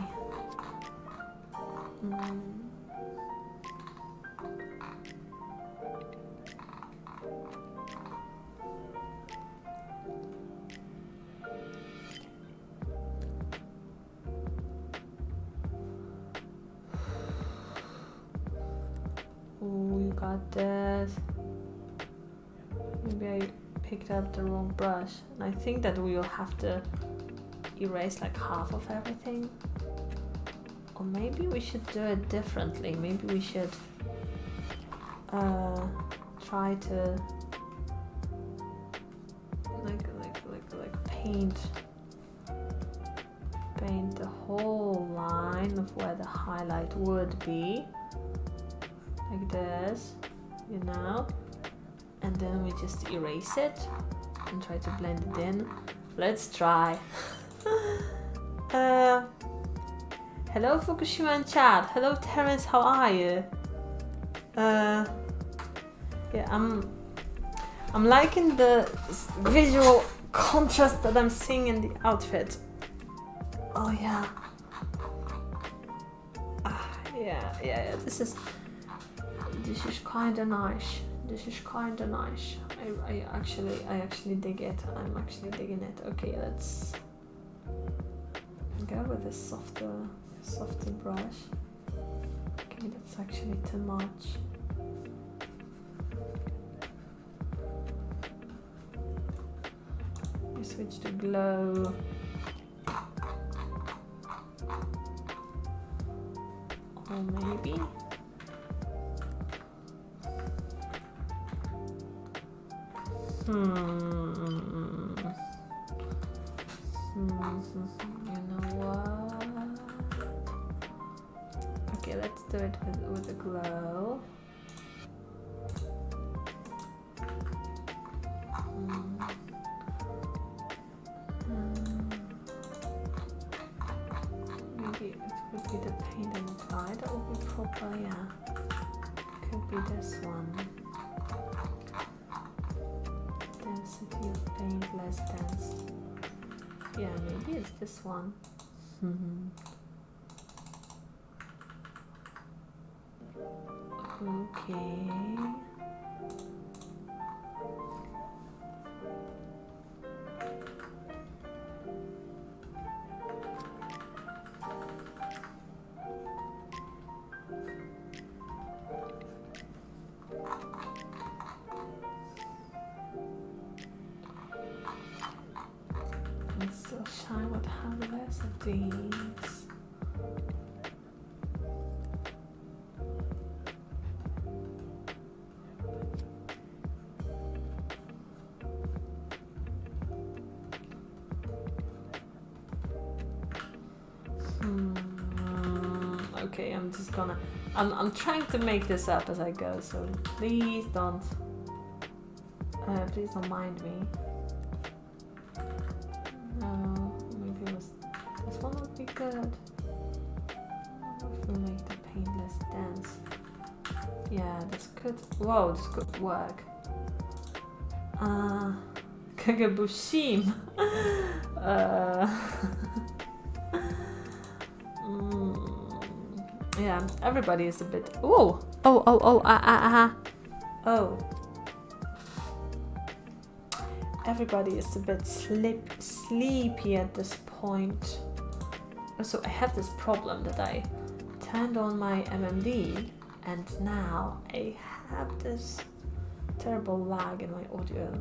Oh, you got this. Maybe I picked up the wrong brush, and I think that we will have to erase like half of everything. Or maybe we should do it differently. Maybe we should try to like paint the whole line of where the highlight would be, like this, you know, and then we just erase it and try to blend it in. Let's try. Hello Fukushima Ch. Hello Terence, how are you? Yeah, I'm liking the visual contrast that I'm seeing in the outfit. Oh yeah. Yeah. This is kinda nice. This is kinda nice. I actually dig it. I'm actually digging it. Okay, let's go with a softer brush. Okay, that's actually too much. We switch to glow. Or maybe. You know what? Okay, let's do it with the glow. Maybe it would be the paint and dye. That would be proper, yeah. Could be this one. Density of paint, less dense. Yeah, maybe it's this one. Okay. It's so shy what have less of these. Okay, I'm just gonna I'm trying to make this up as I go, so please don't mind me. No, maybe this one would be good. If we make the paint less dense. Yeah, this could this could work. Kagabushim. Yeah, everybody is a bit. Oh. Everybody is a bit sleepy at this point. So I have this problem that I turned on my MMD and now I have this terrible lag in my audio.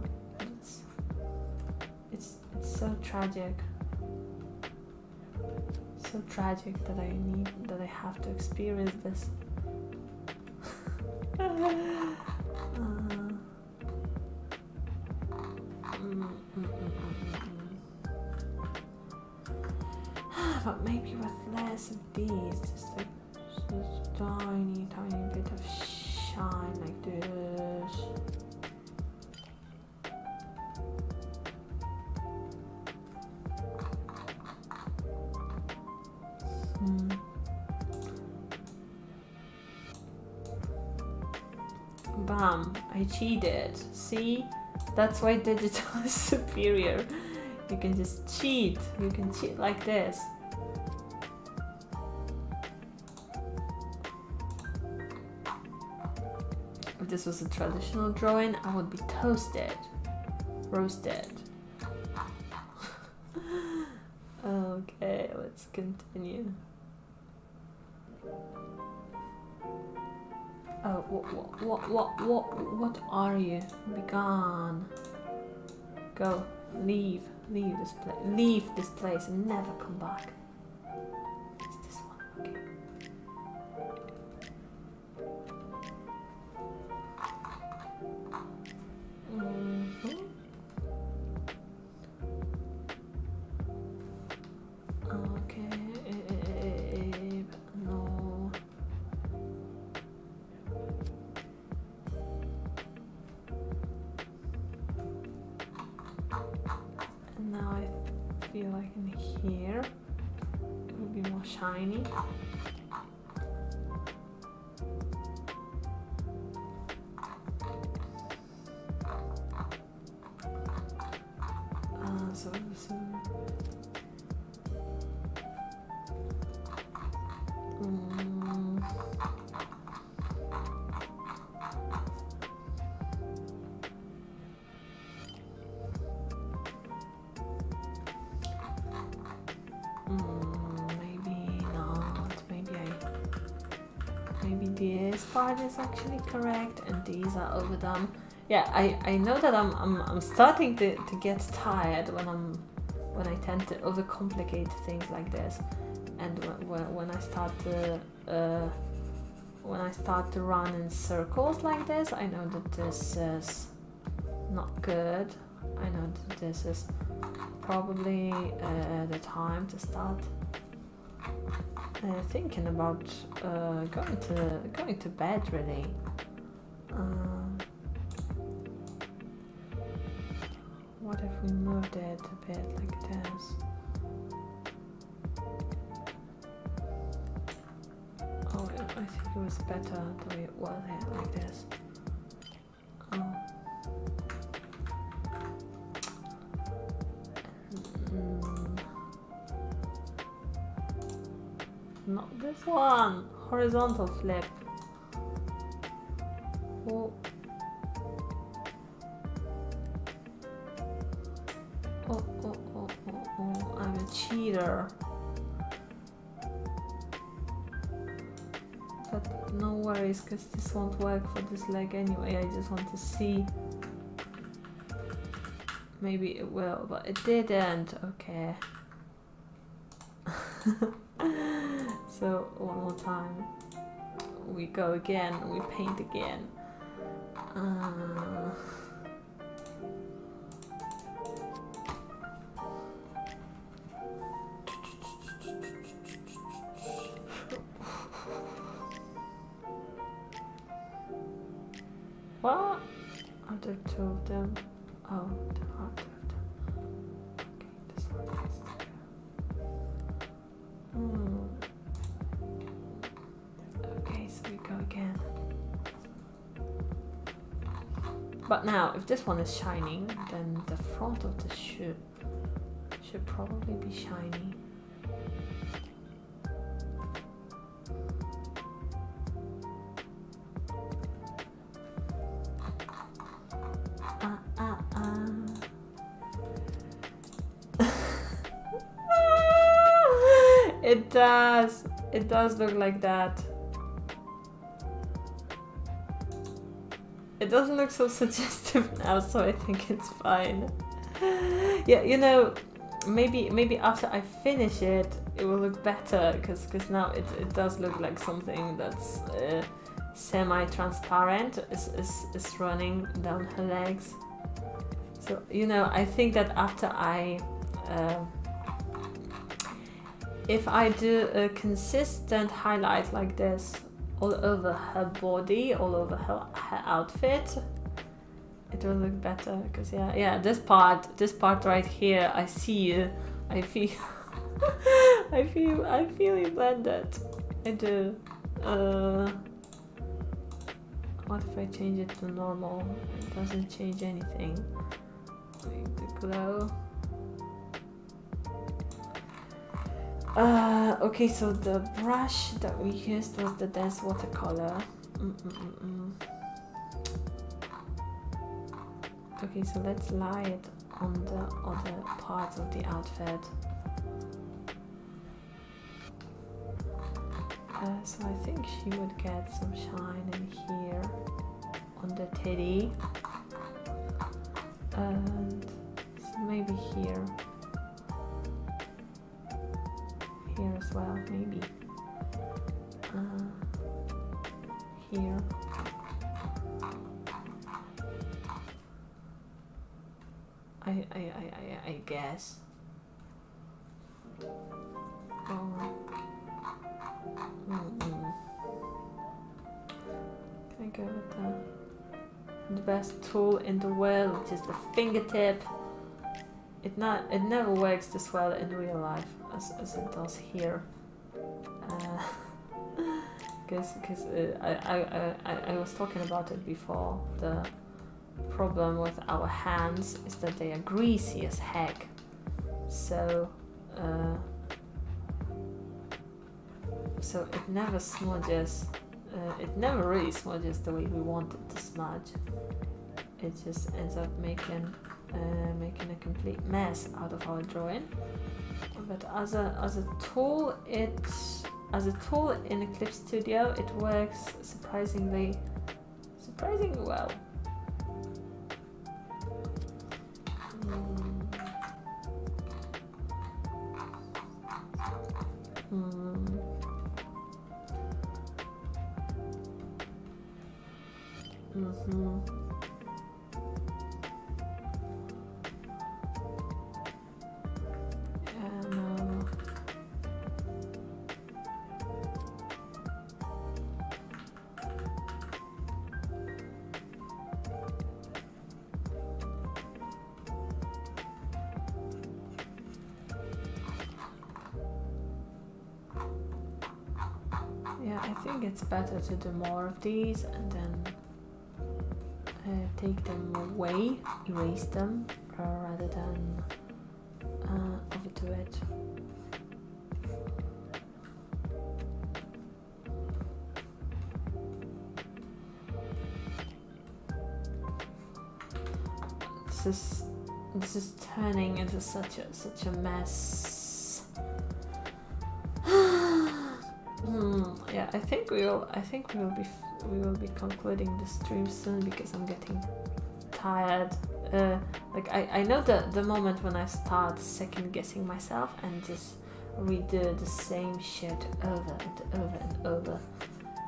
It's so tragic. So tragic that I have to experience this. But maybe with less of these, just like this tiny bit of shine like this. Bam, I cheated. See? That's why digital is superior. You can just cheat. You can cheat like this. If this was a traditional drawing, I would be toasted. Roasted. Okay, let's continue. Oh, what are you? Be gone. Go. Leave. leave this place and never come back. It's this one, okay. No. And now I feel like in here it will be more shiny. Maybe this part is actually correct and these are overdone. Yeah, I know that I'm starting to get tired when I tend to overcomplicate things like this, and when I start to run in circles like this, I know that this is not good. I know that this is probably the time to start thinking about going to bed, really. What if we moved it a bit like this? Oh, I think it was better the way it was here, like this. Not this one. Horizontal flip. Oh. Oh. I'm a cheater. But no worries, because this won't work for this leg anyway. I just want to see. Maybe it will, but it didn't. Okay. So one more time, we go again, we paint again. What? Are there two of them? Oh, there are two of them. Okay, this one is there. Okay, so we go again. But now, if this one is shining, then the front of the shoe should probably be shiny. It does look like that. It doesn't look so suggestive now, so I think it's fine. Yeah, you know, maybe after I finish it, it will look better, because now it does look like something that's semi-transparent is running down her legs. So, you know, I think that after if I do a consistent highlight like this all over her body, all over her outfit, it will look better. Because yeah, this part right here, I see you, I feel, I feel you blended. I do. What if I change it to normal? It doesn't change anything. Make the glow. Okay, so the brush that we used was the dense watercolor. Okay, so let's lie it on the other parts of the outfit. So I think she would get some shine in here on the titty. And so maybe here. Here as well, maybe. Here. I guess. Can I go with the best tool in the world, which is the fingertip? It never works this well in real life as it does here. Because I was talking about it before. The problem with our hands is that they are greasy as heck. So it never smudges. It never really smudges the way we want it to smudge. It just ends up making a complete mess out of our drawing. But as a tool, in Clip Studio, it works surprisingly well. Yeah, I think it's better to do more of these and then take them away, erase them, rather than overdo it. This is turning into such a mess. Yeah, I think we will be concluding the stream soon because I'm getting tired. Like I know the moment when I start second guessing myself and just redo the same shit over and over and over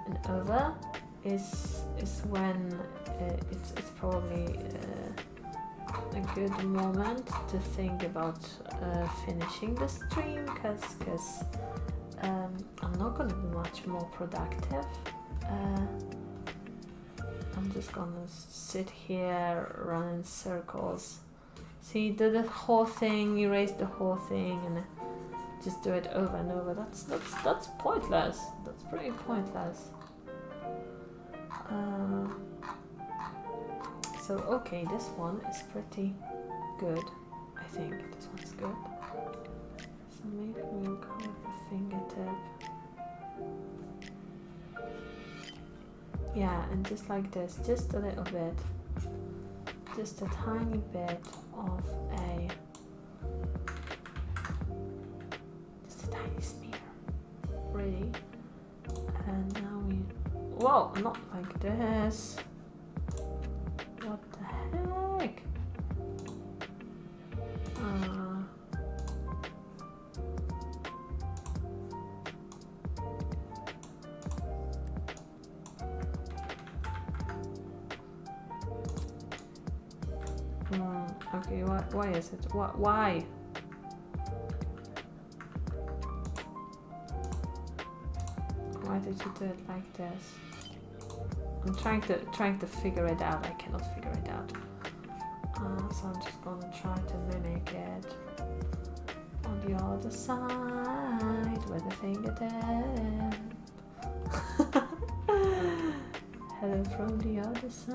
and over is when it's probably a good moment to think about finishing the stream, because I'm not gonna be much more productive. I'm just gonna sit here, run in circles. See, do the whole thing, erase the whole thing, and just do it over and over. That's pointless. That's pretty pointless. So okay, this one is pretty good. I think this one's good. So maybe we'll go with the fingertip. Yeah, and just like this, just a little bit, just a tiny bit of just a tiny smear, really. And now whoa, not like this. What the heck? Okay, why is it? Why? Why did you do it like this? I'm trying to figure it out. I cannot figure it out. So I'm just gonna try to mimic it on the other side with the fingertip. Hello from the other side.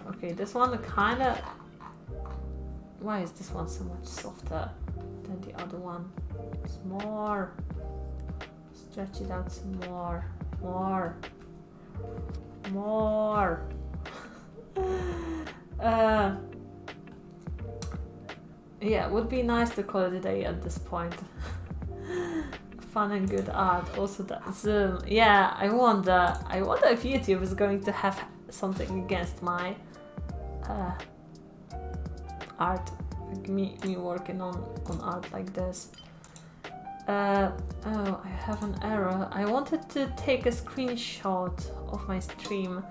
Okay, this one kinda... Why is this one so much softer than the other one? It's more. Stretch it out some more. More. Yeah, it would be nice to call it a day at this point. Fun and good art. Also that zoom. Yeah, I wonder if YouTube is going to have something against my art, like me working on art like this. Oh, I have an error. I wanted to take a screenshot of my stream.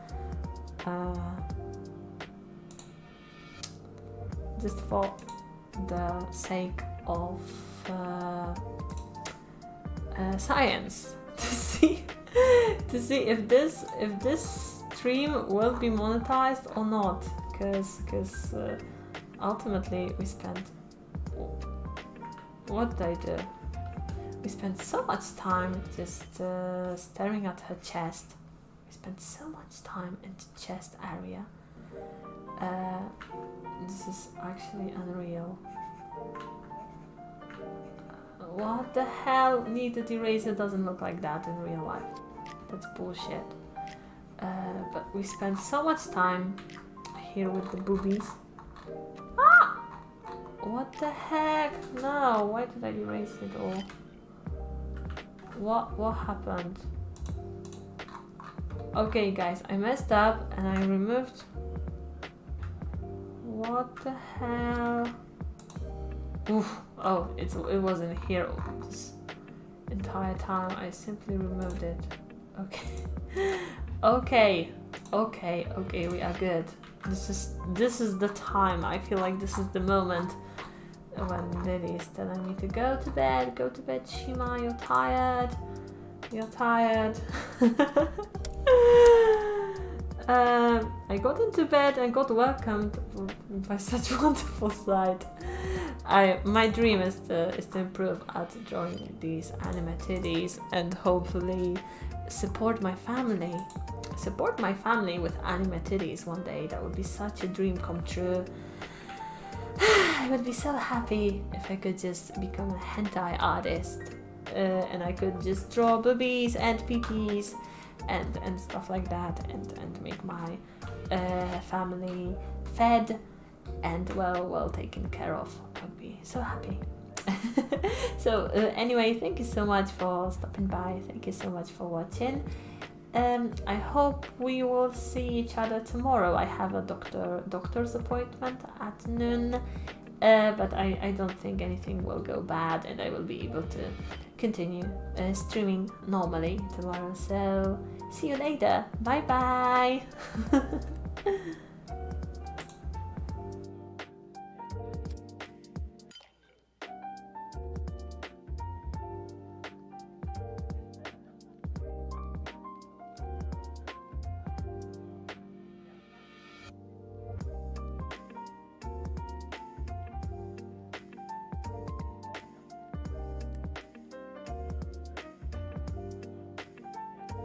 Just for the sake of science, to see if this stream will be monetized or not, because ultimately we spent, what did I do? We spent so much time just staring at her chest. We spent so much time in the chest area. This is actually unreal. What the hell? Kneaded eraser doesn't look like that in real life. That's bullshit. But we spent so much time here with the boobies. Ah! What the heck? No, why did I erase it all? What happened? Okay guys, I messed up and I removed. What the hell? Oof. Oh, it wasn't here this entire time. I simply removed it. Okay. Okay, we are good. This is the time. I feel like this is the moment when Lily is telling me to go to bed, Shima, you're tired. I got into bed and got welcomed by such wonderful sight. My dream is to improve at drawing these anime titties and hopefully support my family with anime titties one day. That would be such a dream come true. I would be so happy if I could just become a hentai artist and I could just draw boobies and peepees and stuff like that and make my family fed and well taken care of. I'd be so happy. So anyway, thank you so much for stopping by. Thank you so much for watching. I hope we will see each other tomorrow. I have a doctor's appointment at noon, but I don't think anything will go bad and I will be able to continue streaming normally tomorrow. So see you later. Bye bye.